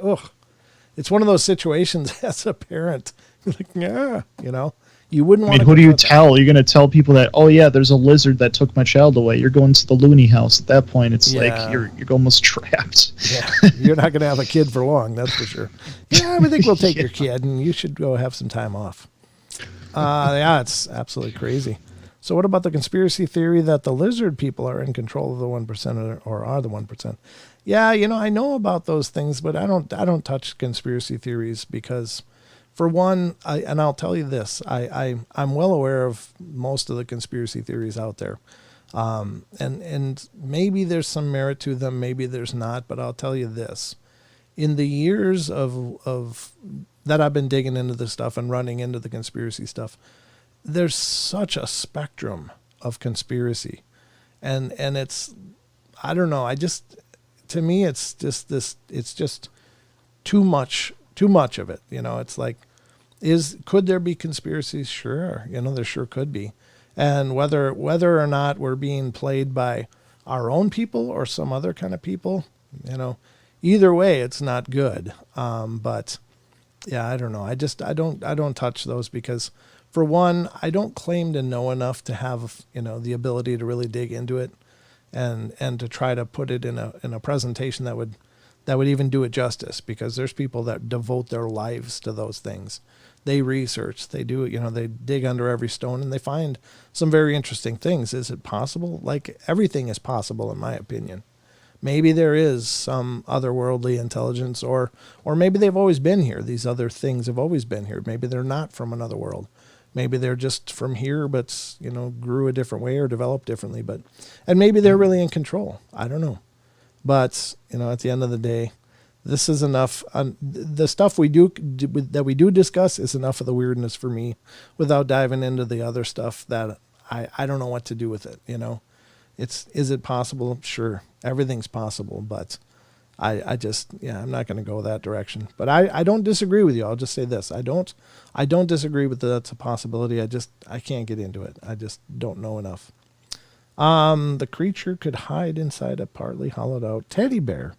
it's one of those situations as a parent, like you wouldn't want. I mean, who do you tell? You're going to tell people that, oh yeah, there's a lizard that took my child away. You're going to the loony house. At that point, it's like you're almost trapped. Yeah, you're not going to have a kid for long, that's for sure. Yeah, I think we'll take your kid, and you should go have some time off. Yeah, it's absolutely crazy. So, what about the conspiracy theory that the lizard people are in control of the 1% or are the 1%? Yeah, I know about those things, but I don't touch conspiracy theories because. For one, I'll tell you this, I'm well aware of most of the conspiracy theories out there. And maybe there's some merit to them, maybe there's not, but I'll tell you this. In the years of that I've been digging into this stuff and running into the conspiracy stuff, there's such a spectrum of conspiracy. And it's, I don't know, to me, it's just too much of it. It's like, could there be conspiracies? Sure. There sure could be. And whether or not we're being played by our own people or some other kind of people, either way, it's not good. But yeah, I don't know. I don't touch those because for one, I don't claim to know enough to have, the ability to really dig into it and to try to put it in a presentation that would even do it justice, because there's people that devote their lives to those things. They research, they do, they dig under every stone and they find some very interesting things. Is it possible? Like, everything is possible in my opinion. Maybe there is some otherworldly intelligence, or maybe they've always been here. These other things have always been here. Maybe they're not from another world. Maybe they're just from here, but, grew a different way or developed differently. And maybe they're really in control. I don't know. But, at the end of the day, this is enough. The stuff we do discuss is enough of the weirdness for me without diving into the other stuff that I don't know what to do with it. Is it possible? Sure. Everything's possible, but I'm not going to go that direction. But I don't disagree with you. I'll just say this. I don't disagree with that's a possibility. I can't get into it. I just don't know enough. The creature could hide inside a partly hollowed out teddy bear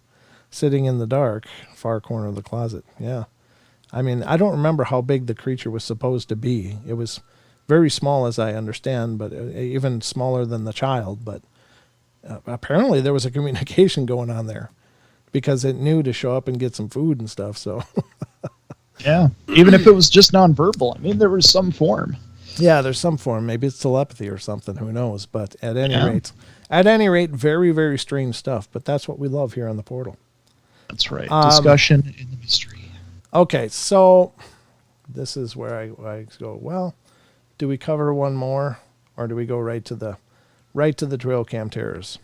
sitting in the dark, far corner of the closet. Yeah. I mean, I don't remember how big the creature was supposed to be. It was very small, as I understand, but even smaller than the child. But apparently there was a communication going on there because it knew to show up and get some food and stuff. So yeah, even if it was just nonverbal, I mean, there was some form. Yeah, there's some form. Maybe it's telepathy or something. Who knows? But at any rate, very, very strange stuff. But that's what we love here on the Portal. That's right. Discussion in the mystery. Okay, so this is where I go. Well, do we cover one more, or do we go right to the trail cam terrors?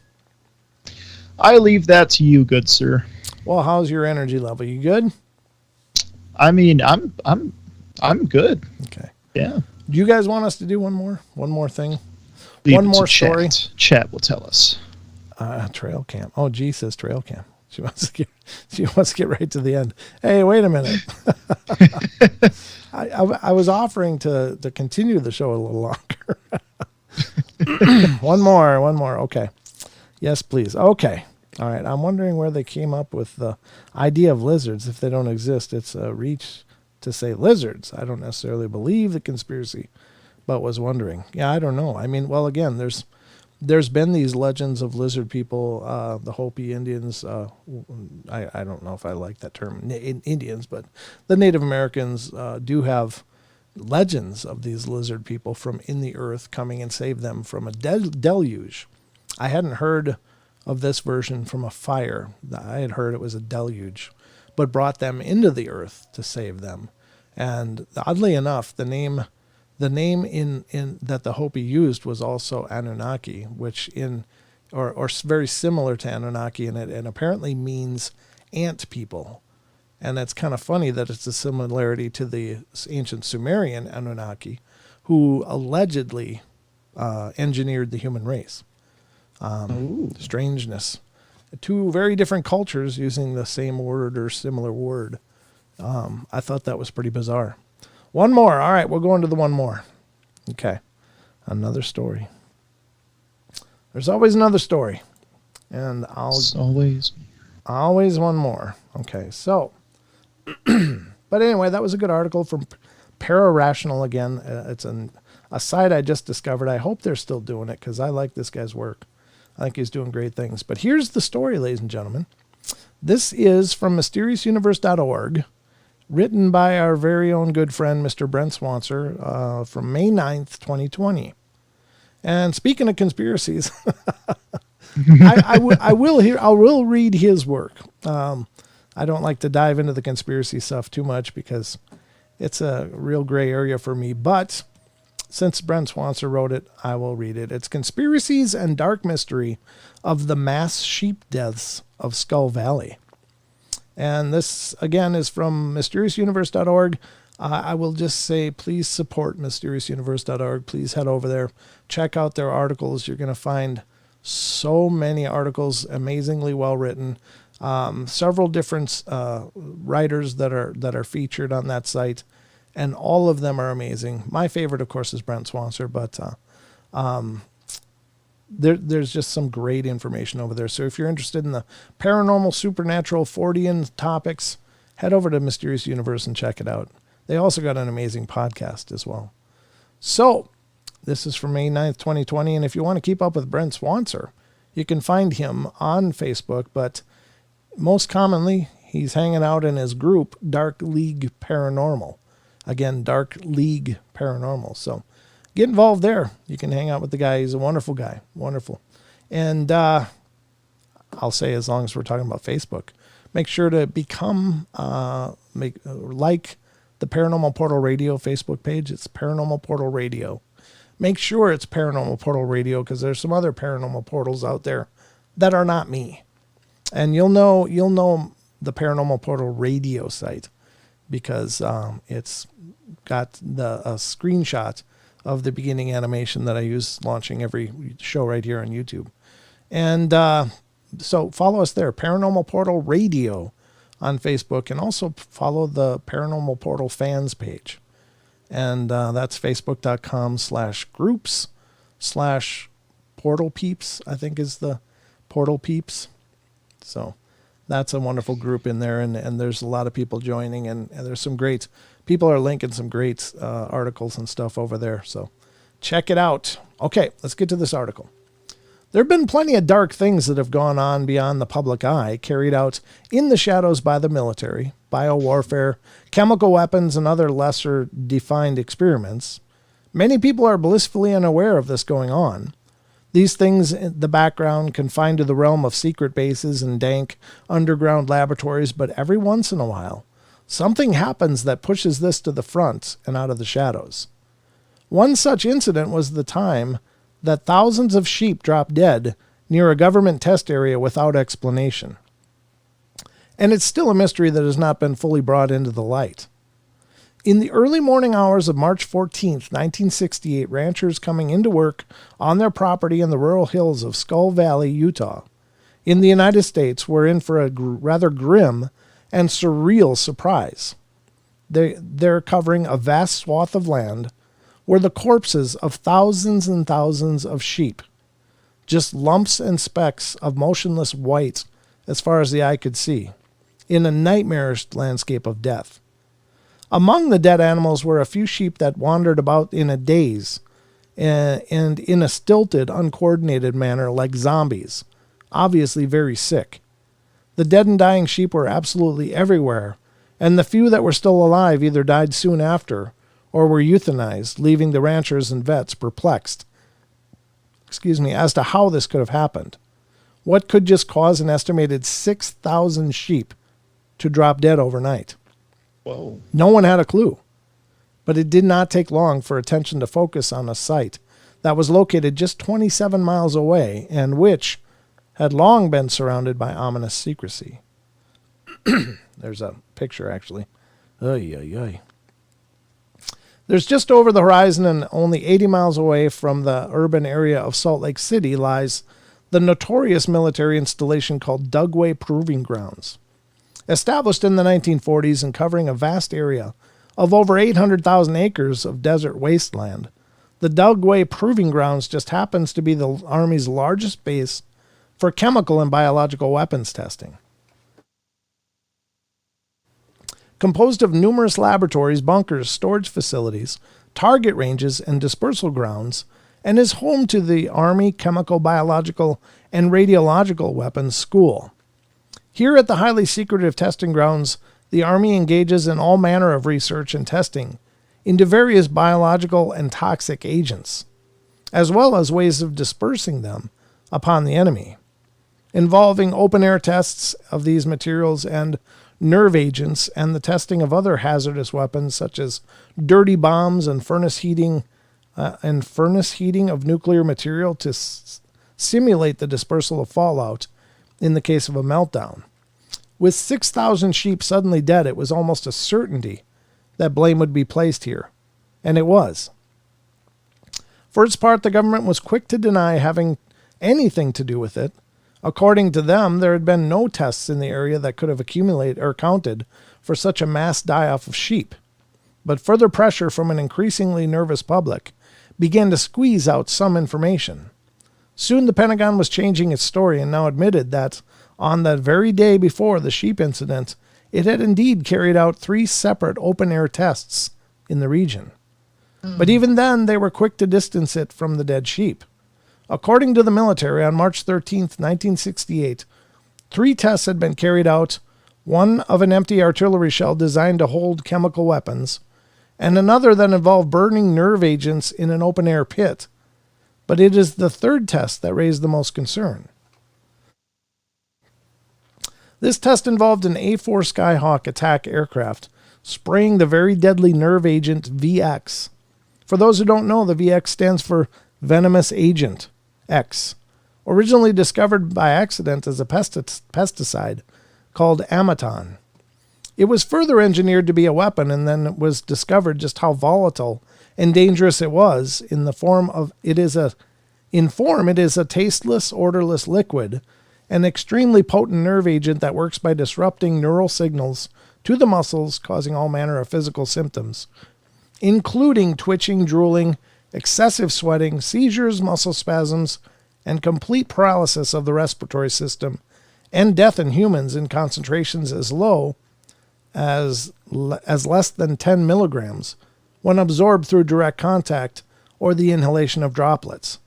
I leave that to you, good sir. Well, how's your energy level? You good? I mean, I'm good. Okay. Yeah. Do you guys want us to do one more thing? Leave One it more to story? Chat will tell us. Trail cam. Oh, G says trail cam. She wants to get right to the end. Hey, wait a minute. I was offering to continue the show a little longer. One more. Okay. Yes, please. Okay. All right. I'm wondering where they came up with the idea of lizards. If they don't exist, it's a reach to say lizards. I don't necessarily believe the conspiracy, but was wondering. Yeah, I don't know. I mean, well, again, there's been these legends of lizard people, the Hopi Indians. I don't know if I like that term, Indians, but the Native Americans do have legends of these lizard people from in the earth coming and save them from a deluge. I hadn't heard of this version from a fire. I had heard it was a deluge, but brought them into the earth to save them. And oddly enough, the name in that the Hopi used was also Anunnaki, which or very similar to Anunnaki in it, and apparently means ant people. And that's kind of funny that it's a similarity to the ancient Sumerian Anunnaki, who allegedly engineered the human race. Strangeness. Two very different cultures using the same word or similar word. I thought that was pretty bizarre. One more. All right, we'll go into the one more. Okay. Another story. There's always another story. And always one more. Okay, so but anyway, that was a good article from Pararational again. It's a site I just discovered. I hope they're still doing it because I like this guy's work. I think he's doing great things. But here's the story, ladies and gentlemen. This is from mysteriousuniverse.org, written by our very own good friend, Mr. Brent Swanser, from May 9th, 2020. And speaking of conspiracies, I will read his work. I don't like to dive into the conspiracy stuff too much because it's a real gray area for me. But since Brent Swanser wrote it, I will read it. It's Conspiracies and Dark Mystery of the Mass Sheep Deaths of Skull Valley. And this, again, is from mysteriousuniverse.org. I will just say, please support mysteriousuniverse.org. Please head over there. Check out their articles. You're going to find so many articles, amazingly well written. Several different writers that are featured on that site, and all of them are amazing. My favorite, of course, is Brent Swanser, but there's just some great information over there. So if you're interested in the paranormal, supernatural, Fortean topics, head over to Mysterious Universe and check it out. They also got an amazing podcast as well. So this is from May 9th, 2020. And if you want to keep up with Brent Swanser, you can find him on Facebook, but most commonly, he's hanging out in his group, Dark League Paranormal. Again, Dark League Paranormal. So get involved there. You can hang out with the guy. He's a wonderful guy. Wonderful. And I'll say, as long as we're talking about Facebook, make sure to become, like the Paranormal Portal Radio Facebook page. It's Paranormal Portal Radio. Make sure it's Paranormal Portal Radio, because there's some other paranormal portals out there that are not me. And you'll know the Paranormal Portal Radio site because it's got a screenshot of the beginning animation that I use launching every show right here on YouTube. And so follow us there, Paranormal Portal Radio on Facebook, and also follow the Paranormal Portal fans page. And that's facebook.com/groups/portal peeps, I think is the portal peeps. So that's a wonderful group in there, and there's a lot of people joining, and there's some great people are linking some great articles and stuff over there. So check it out. Okay, let's get to this article. There have been plenty of dark things that have gone on beyond the public eye, carried out in the shadows by the military, biowarfare, chemical weapons, and other lesser defined experiments. Many people are blissfully unaware of this going on. These things in the background confined to the realm of secret bases and dank underground laboratories, but every once in a while, something happens that pushes this to the front and out of the shadows. One such incident was the time that thousands of sheep dropped dead near a government test area without explanation. and it's still a mystery that has not been fully brought into the light. In the early morning hours of March 14th, 1968, ranchers coming into work on their property in the rural hills of Skull Valley, Utah, in the United States, were in for a rather grim and surreal surprise. They're covering a vast swath of land were the corpses of thousands and thousands of sheep, just lumps and specks of motionless white as far as the eye could see, in a nightmarish landscape of death. Among the dead animals were a few sheep that wandered about in a daze and in a stilted, uncoordinated manner like zombies, obviously very sick. The dead and dying sheep were absolutely everywhere, and the few that were still alive either died soon after or were euthanized, leaving the ranchers and vets perplexed as to how this could have happened. What could just cause an estimated 6,000 sheep to drop dead overnight? Whoa. No one had a clue, but it did not take long for attention to focus on a site that was located just 27 miles away and which had long been surrounded by ominous secrecy. There's a picture, actually. Ay, ay, ay. There's just over the horizon and only 80 miles away from the urban area of Salt Lake City lies the notorious military installation called Dugway Proving Grounds. Established in the 1940s and covering a vast area of over 800,000 acres of desert wasteland, the Dugway Proving Grounds just happens to be the Army's largest base for chemical and biological weapons testing. Composed of numerous laboratories, bunkers, storage facilities, target ranges, and dispersal grounds, and is home to the Army Chemical, Biological, and Radiological Weapons School. Here at the highly secretive testing grounds, the Army engages in all manner of research and testing into various biological and toxic agents, as well as ways of dispersing them upon the enemy, involving open-air tests of these materials and nerve agents and the testing of other hazardous weapons such as dirty bombs and furnace heating of nuclear material to simulate the dispersal of fallout in the case of a meltdown. With 6,000 sheep suddenly dead, it was almost a certainty that blame would be placed here. And it was. For its part, the government was quick to deny having anything to do with it. According to them, there had been no tests in the area that could have accumulated or accounted for such a mass die-off of sheep. But further pressure from an increasingly nervous public began to squeeze out some information. Soon the Pentagon was changing its story and now admitted that on the very day before the sheep incident, it had indeed carried out 3 separate open-air tests in the region. But even then, they were quick to distance it from the dead sheep. According to the military, on March 13th, 1968, 3 tests had been carried out, one of an empty artillery shell designed to hold chemical weapons, and another that involved burning nerve agents in an open-air pit. But it is the 3rd test that raised the most concern. This test involved an A-4 Skyhawk attack aircraft spraying the very deadly nerve agent VX. For those who don't know, the VX stands for Venomous Agent X, originally discovered by accident as a pesticide called Amaton. It was further engineered to be a weapon, and then it was discovered just how volatile and dangerous it was. In form, it is a tasteless, odorless liquid, an extremely potent nerve agent that works by disrupting neural signals to the muscles, causing all manner of physical symptoms, including twitching, drooling, excessive sweating, seizures, muscle spasms, and complete paralysis of the respiratory system, and death in humans in concentrations as low as less than 10 milligrams when absorbed through direct contact or the inhalation of droplets.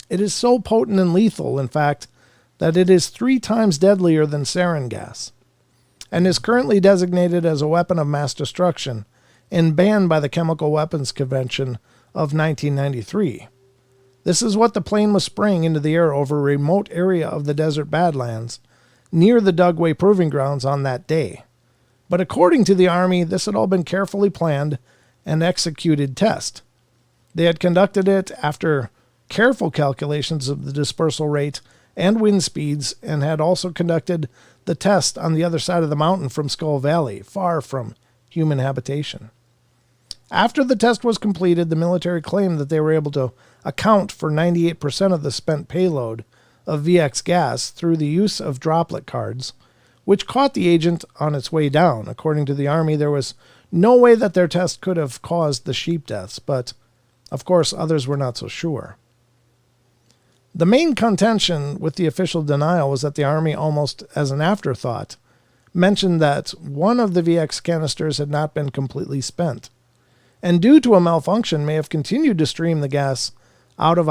It is so potent and lethal, in fact, that it is 3 times deadlier than sarin gas, and is currently designated as a weapon of mass destruction and banned by the Chemical Weapons Convention of 1993. This is what the plane was spraying into the air over a remote area of the desert Badlands near the Dugway Proving Grounds on that day. But according to the Army, this had all been carefully planned and executed test. They had conducted it after careful calculations of the dispersal rate and wind speeds, and had also conducted the test on the other side of the mountain from Skull Valley, far from human habitation. After the test was completed, the military claimed that they were able to account for 98% of the spent payload of VX gas through the use of droplet cards, which caught the agent on its way down. According to the Army, there was no way that their test could have caused the sheep deaths, but of course others were not so sure. The main contention with the official denial was that the Army, almost as an afterthought, mentioned that one of the VX canisters had not been completely spent, and due to a malfunction may have continued to stream the gas out at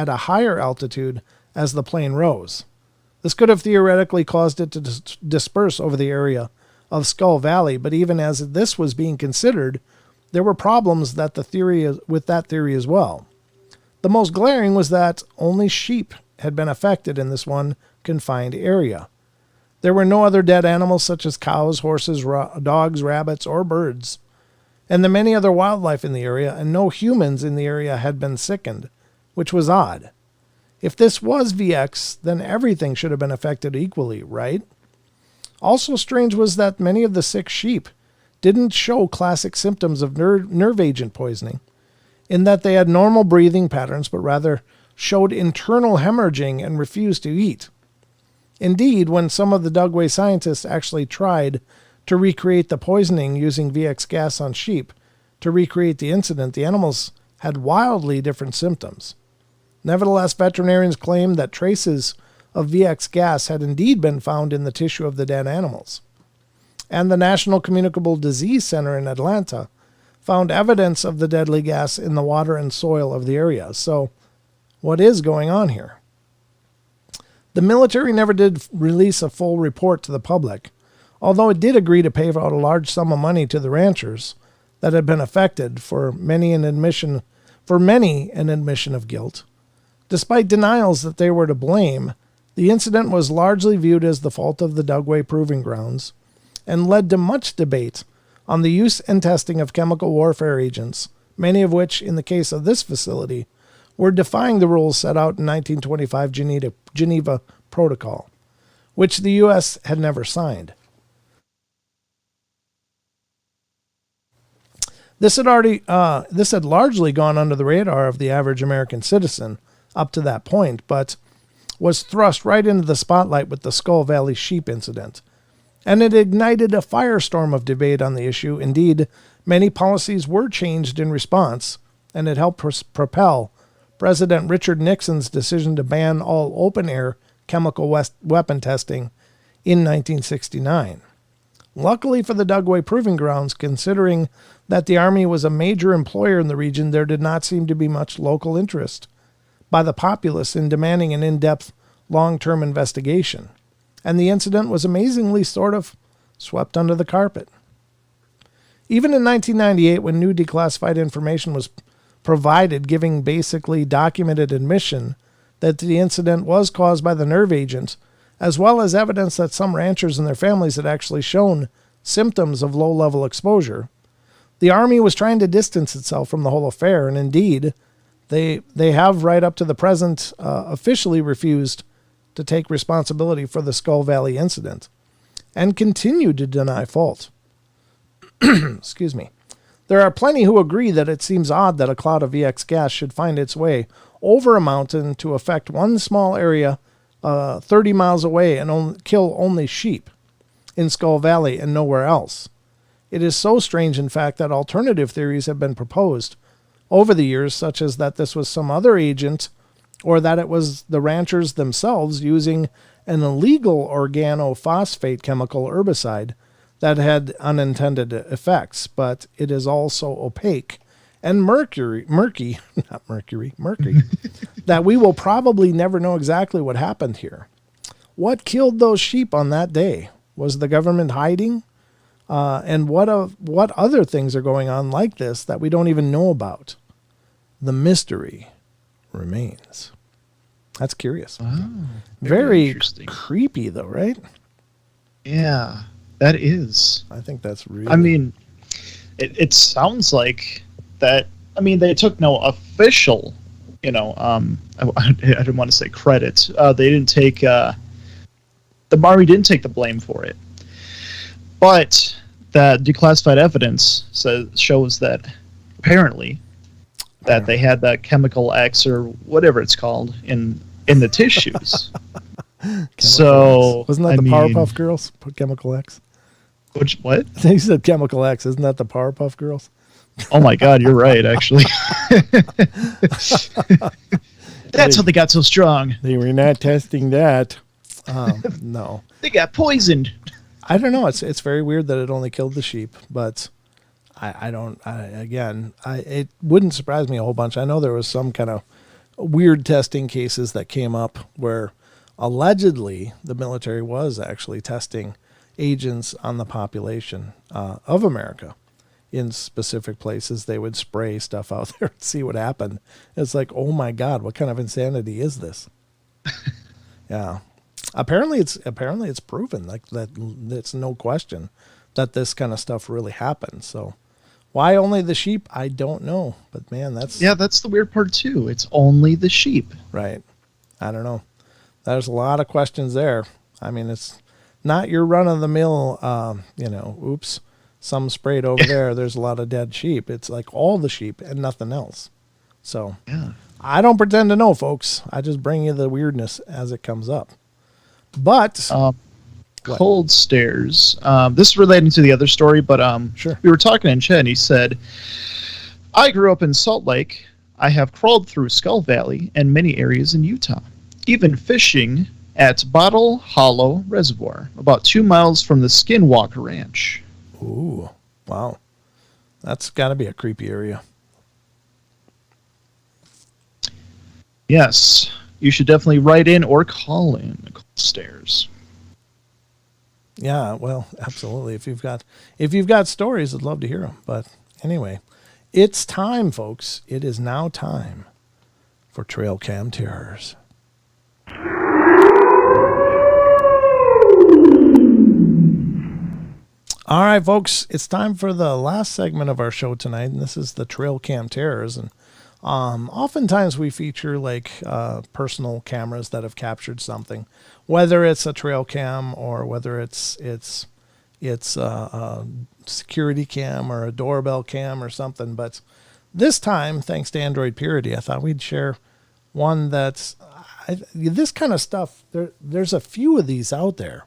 a higher altitude as the plane rose. This could have theoretically caused it to disperse over the area of Skull Valley, but even as this was being considered, there were problems with that theory as well. The most glaring was that only sheep had been affected in this one confined area. There were no other dead animals such as cows, horses, dogs, rabbits, or birds, and the many other wildlife in the area, and no humans in the area had been sickened, which was odd. If this was VX, then everything should have been affected equally, right? Also strange was that many of the sick sheep didn't show classic symptoms of nerve agent poisoning, in that they had normal breathing patterns, but rather showed internal hemorrhaging and refused to eat. Indeed, when some of the Dugway scientists actually tried to recreate the poisoning using VX gas on sheep to recreate the incident, the animals had wildly different symptoms. Nevertheless, veterinarians claimed that traces of VX gas had indeed been found in the tissue of the dead animals. And the National Communicable Disease Center in Atlanta found evidence of the deadly gas in the water and soil of the area. So, what is going on here? The military never did release a full report to the public, although it did agree to pay out a large sum of money to the ranchers that had been affected, for many an admission of guilt. Despite denials that they were to blame, the incident was largely viewed as the fault of the Dugway Proving Grounds and led to much debate on the use and testing of chemical warfare agents, many of which, in the case of this facility, were defying the rules set out in 1925 Geneva Protocol, which the U.S. had never signed. This had largely gone under the radar of the average American citizen up to that point, but was thrust right into the spotlight with the Skull Valley sheep incident. And it ignited a firestorm of debate on the issue. Indeed, many policies were changed in response, and it helped propel President Richard Nixon's decision to ban all open-air chemical weapon testing in 1969. Luckily for the Dugway Proving Grounds, considering that the Army was a major employer in the region, there did not seem to be much local interest by the populace in demanding an in-depth, long-term investigation, and the incident was amazingly sort of swept under the carpet. Even in 1998, when new declassified information was provided giving basically documented admission that the incident was caused by the nerve agent, as well as evidence that some ranchers and their families had actually shown symptoms of low-level exposure, the Army was trying to distance itself from the whole affair, and indeed, they have right up to the present officially refused to take responsibility for the Skull Valley incident and continue to deny fault. Excuse me. There are plenty who agree that it seems odd that a cloud of VX gas should find its way over a mountain to affect one small area 30 miles away and kill only sheep in Skull Valley and nowhere else. It is so strange, in fact, that alternative theories have been proposed over the years, such as that this was some other agent or that it was the ranchers themselves using an illegal organophosphate chemical herbicide that had unintended effects, but it is also opaque and murky, that we will probably never know exactly what happened here. What killed those sheep on that day? Was the government hiding? And what other things are going on like this that we don't even know about? The mystery remains. That's curious. Wow, very creepy, though, right? Yeah, that is. I think that's really... I mean, it sounds like that... I mean, they took no official I didn't want to say credit. They didn't take the Army didn't take the blame for it, but that declassified evidence shows that apparently that they had that chemical X or whatever it's called in the tissues. So X. Wasn't that the Powerpuff Girls? Chemical X. What? They said Chemical X. Isn't that the Powerpuff Girls? Oh my God, you're right. Actually, that's how they got so strong. They were not testing that. No, they got poisoned. I don't know. It's very weird that it only killed the sheep, but it wouldn't surprise me a whole bunch. I know there was some kind of weird testing cases that came up where allegedly the military was actually testing agents on the population of America in specific places. They would spray stuff out there and see what happened. It's like, oh my God, what kind of insanity is this? Yeah. Apparently it's proven like that. It's no question that this kind of stuff really happens. So why only the sheep? I don't know, but man, that's the weird part too. It's only the sheep, right? I don't know. There's a lot of questions there. I mean, it's not your run of the mill, oops, some sprayed over there. There's a lot of dead sheep. It's like all the sheep and nothing else. So yeah. I don't pretend to know, folks. I just bring you the weirdness as it comes up. But cold stares. This is relating to the other story, but sure. We were talking in chat, and he said, "I grew up in Salt Lake. I have crawled through Skull Valley and many areas in Utah, even fishing at Bottle Hollow Reservoir, about 2 miles from the Skinwalker Ranch." Ooh, wow, that's got to be a creepy area. Yes. You should definitely write in or call in Cold Stares. Yeah, well, absolutely. If you've got stories, I'd love to hear them. But anyway, it's time, folks. It is now time for Trail Cam Terrors. All right, folks, it's time for the last segment of our show tonight, and this is the Trail Cam Terrors. And oftentimes we feature personal cameras that have captured something, whether it's a trail cam or whether it's a security cam or a doorbell cam or something. But this time, thanks to Android Purity, I thought we'd share one that's this kind of stuff. There's a few of these out there,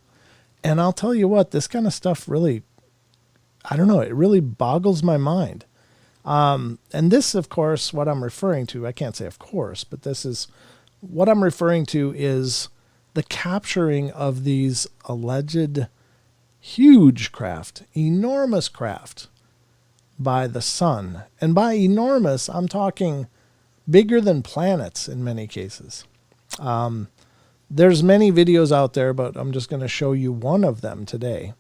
and I'll tell you what, this kind of stuff really, I don't know, it really boggles my mind. And this, of course, what I'm referring to, I can't say of course, but this is what I'm referring to is the capturing of these alleged huge craft, enormous craft by the sun. And by enormous, I'm talking bigger than planets in many cases. There's many videos out there, but I'm just going to show you one of them today.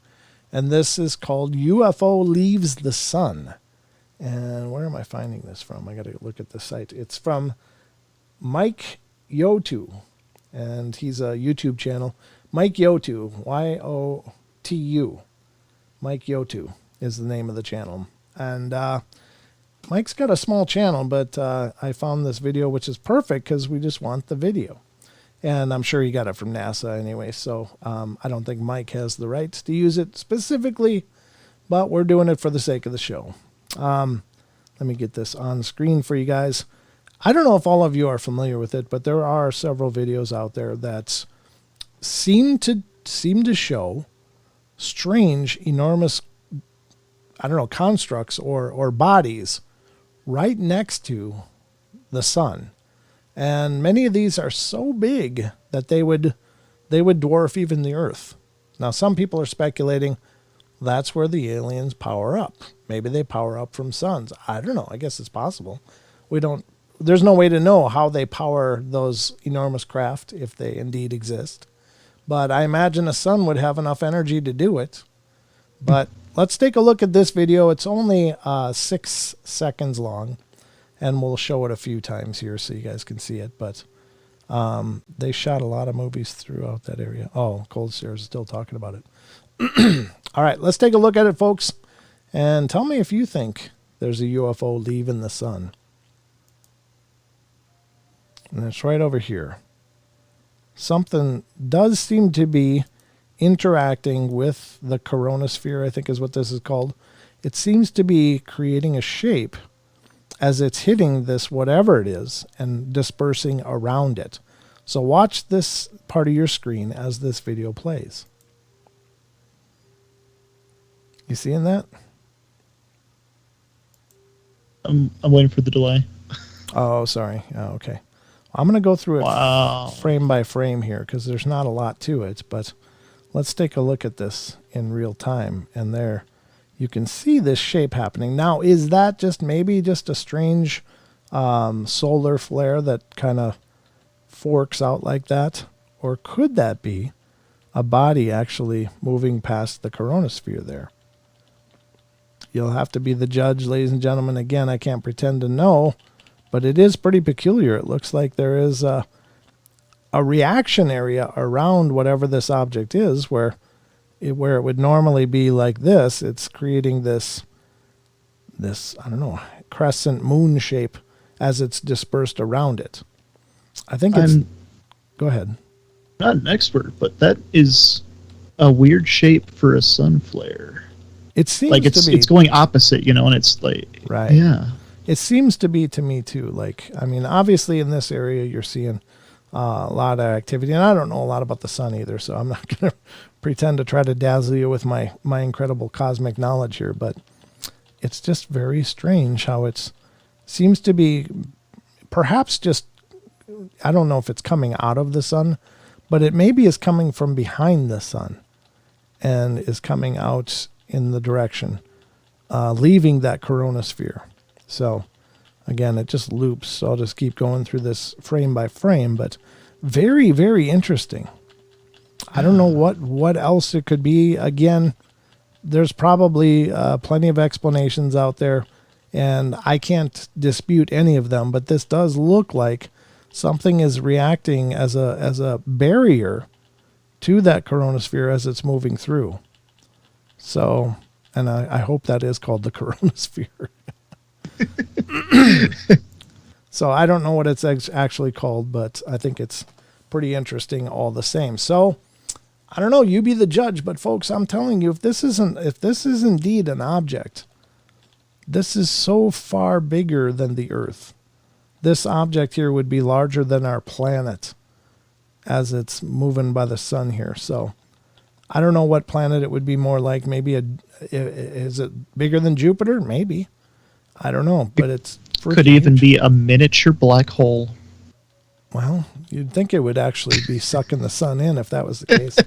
And this is called UFO Leaves the Sun. And where am I finding this from? I got to look at the site. It's from Mike Yotu, and he's a YouTube channel. Mike Yotu, Y-O-T-U. Mike Yotu is the name of the channel. And Mike's got a small channel, but I found this video, which is perfect because we just want the video. And I'm sure he got it from NASA anyway, so I don't think Mike has the rights to use it specifically, but we're doing it for the sake of the show. Let me get this on screen for you guys. I don't know if all of you are familiar with it, but there are several videos out there that seem to show strange, enormous, I don't know, constructs or bodies right next to the sun. And many of these are so big that they would dwarf even the Earth. Now, some people are speculating that's where the aliens power up. Maybe they power up from suns. I don't know. I guess it's possible. There's no way to know how they power those enormous craft if they indeed exist. But I imagine a sun would have enough energy to do it. But let's take a look at this video. It's only 6 seconds long, and we'll show it a few times here so you guys can see it. But they shot a lot of movies throughout that area. Oh, Cold Stairs is still talking about it. All right, let's take a look at it, folks, and tell me if you think there's a UFO leaving the sun. And it's right over here. Something does seem to be interacting with the coronosphere, I think is what this is called. It seems to be creating a shape as it's hitting this whatever it is and dispersing around it. So watch this part of your screen as this video plays. You seeing that? I'm waiting for the delay. Oh, sorry. Oh, okay. I'm going to go through it Wow. frame by frame here because there's not a lot to it, but let's take a look at this in real time. And there you can see this shape happening. Now, is that just maybe just a strange solar flare that kind of forks out like that? Or could that be a body actually moving past the coronosphere there? You'll have to be the judge, ladies and gentlemen. Again, I can't pretend to know, but it is pretty peculiar. It looks like there is a reaction area around whatever this object is where it would normally be like this. It's creating this, I don't know, crescent moon shape as it's dispersed around it. I think it's... Go ahead. Not an expert, but that is a weird shape for a sun flare. It seems like to be... it's going opposite, and it's like... Right. Yeah. It seems to be to me, too. Like, I mean, obviously in this area you're seeing a lot of activity, and I don't know a lot about the sun either, so I'm not going to pretend to try to dazzle you with my incredible cosmic knowledge here, but it's just very strange how it seems to be perhaps just... I don't know if it's coming out of the sun, but it maybe is coming from behind the sun and is coming out in the direction, leaving that coronosphere. So, again, it just loops. So I'll just keep going through this frame by frame, but very, very interesting. I don't know what else it could be. Again, there's probably plenty of explanations out there, and I can't dispute any of them, but this does look like something is reacting as a barrier to that coronosphere as it's moving through. So, and I hope that is called the coronosphere. So I don't know what it's actually called, but I think it's pretty interesting all the same. So I don't know, you be the judge, but folks, I'm telling you, if this is indeed an object, this is so far bigger than the Earth. This object here would be larger than our planet as it's moving by the sun here. So I don't know what planet it would be more like. Maybe is it bigger than Jupiter? Maybe. I don't know, but it's could even be a miniature black hole. Well, you'd think it would actually be sucking the sun in if that was the case.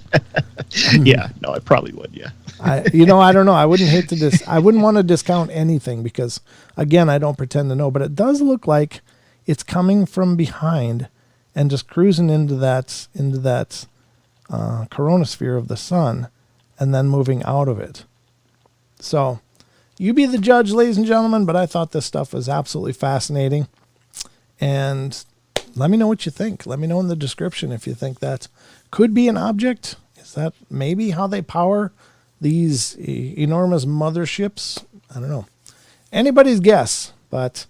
Yeah, no, it probably would. Yeah. I don't know. I wouldn't want to discount anything because, again, I don't pretend to know, but it does look like it's coming from behind and just cruising into that coronosphere of the sun and then moving out of it. So you be the judge, ladies and gentlemen, but I thought this stuff was absolutely fascinating. And let me know what you think. Let me know in the description if you think that could be an object. Is that maybe how they power these enormous motherships? I don't know. Anybody's guess, but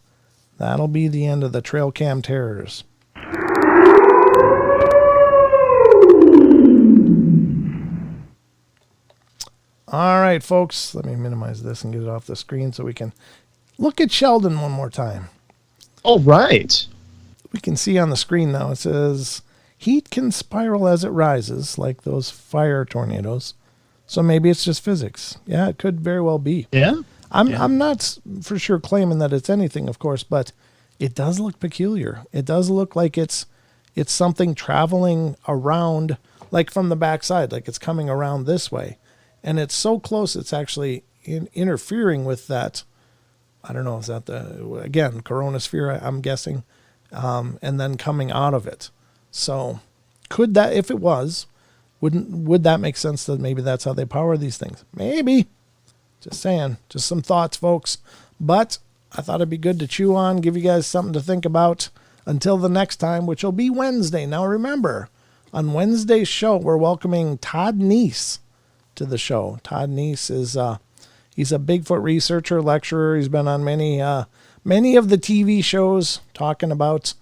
that'll be the end of the Trail Cam Terrors. All right, folks, let me minimize this and get it off the screen so we can look at Sheldon one more time. All right. We can see on the screen now, it says, heat can spiral as it rises, like those fire tornadoes. So maybe it's just physics. Yeah, it could very well be. Yeah. I'm not for sure claiming that it's anything, of course, but it does look peculiar. It does look like it's something traveling around, like from the backside, like it's coming around this way. And it's so close, it's actually interfering with that. I don't know, is that again, coronosphere, I'm guessing, and then coming out of it. So could that, if it was, would that make sense that maybe that's how they power these things? Maybe. Just saying. Just some thoughts, folks. But I thought it'd be good to chew on, give you guys something to think about until the next time, which will be Wednesday. Now remember, on Wednesday's show, we're welcoming Todd Neese to the show. Todd Neese is he's a Bigfoot researcher, lecturer. He's been on many of the TV shows talking about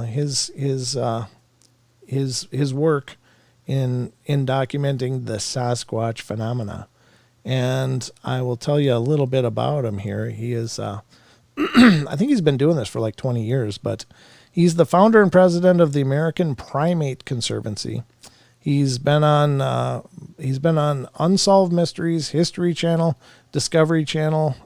his work in documenting the Sasquatch phenomena. And I will tell you a little bit about him here. He is, I think he's been doing this for like 20 years, but he's the founder and president of the American Primate Conservancy. He's been on Unsolved Mysteries, History Channel, Discovery Channel.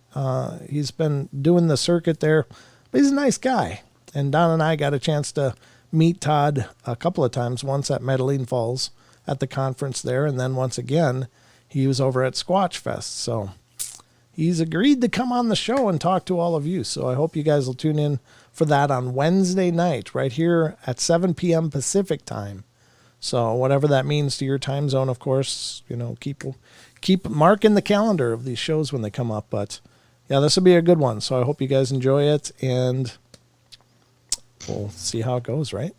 He's been doing the circuit there, but he's a nice guy. And Don and I got a chance to meet Todd a couple of times, once at Medellin Falls at the conference there, and then once again, he was over at Squatch Fest. So he's agreed to come on the show and talk to all of you. So I hope you guys will tune in for that on Wednesday night, right here at 7 p.m. Pacific time. So whatever that means to your time zone, of course, keep marking the calendar of these shows when they come up. But yeah, this will be a good one. So I hope you guys enjoy it, and we'll see how it goes, right?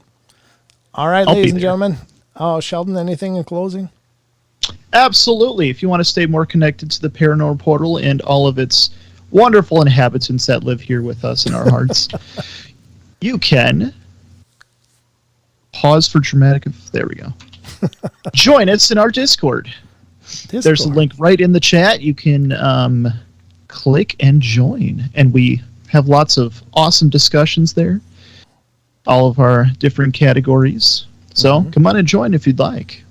All right, ladies and gentlemen. Oh, Sheldon, anything in closing? Absolutely. If you want to stay more connected to the Paranormal Portal and all of its wonderful inhabitants that live here with us in our hearts, you can pause for dramatic. There we go. Join us in our Discord. There's a link right in the chat. You can click and join. And we have lots of awesome discussions there. All of our different categories. So come on and join if you'd like.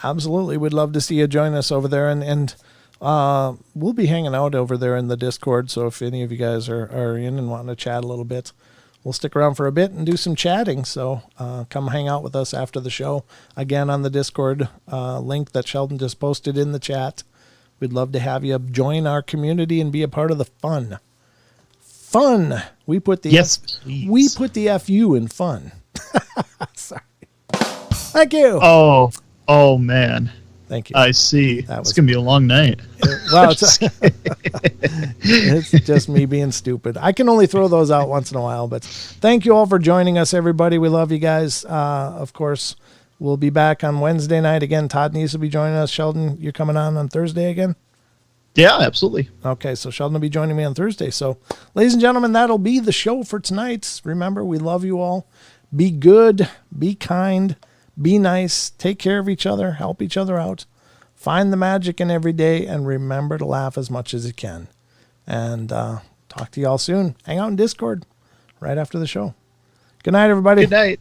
Absolutely. We'd love to see you join us over there. And we'll be hanging out over there in the Discord. So if any of you guys are in and wanting to chat a little bit, we'll stick around for a bit and do some chatting. So come hang out with us after the show. Again, on the Discord link that Sheldon just posted in the chat. We'd love to have you join our community and be a part of the fun. Fun. We put the we put the FU in fun. Sorry. Thank you. Oh man. Thank you. I see. It's gonna be a long night. Well, it's just me being stupid. I can only throw those out once in a while, but thank you all for joining us, everybody. We love you guys. Of course, we'll be back on Wednesday night again. Todd needs to be joining us. Sheldon, you're coming on Thursday again? Yeah, absolutely. Okay, so Sheldon will be joining me on Thursday. So, ladies and gentlemen, that'll be the show for tonight. Remember, we love you all. Be good, be kind, be nice, take care of each other, help each other out. Find the magic in every day, and remember to laugh as much as you can. And talk to you all soon. Hang out in Discord right after the show. Good night, everybody. Good night.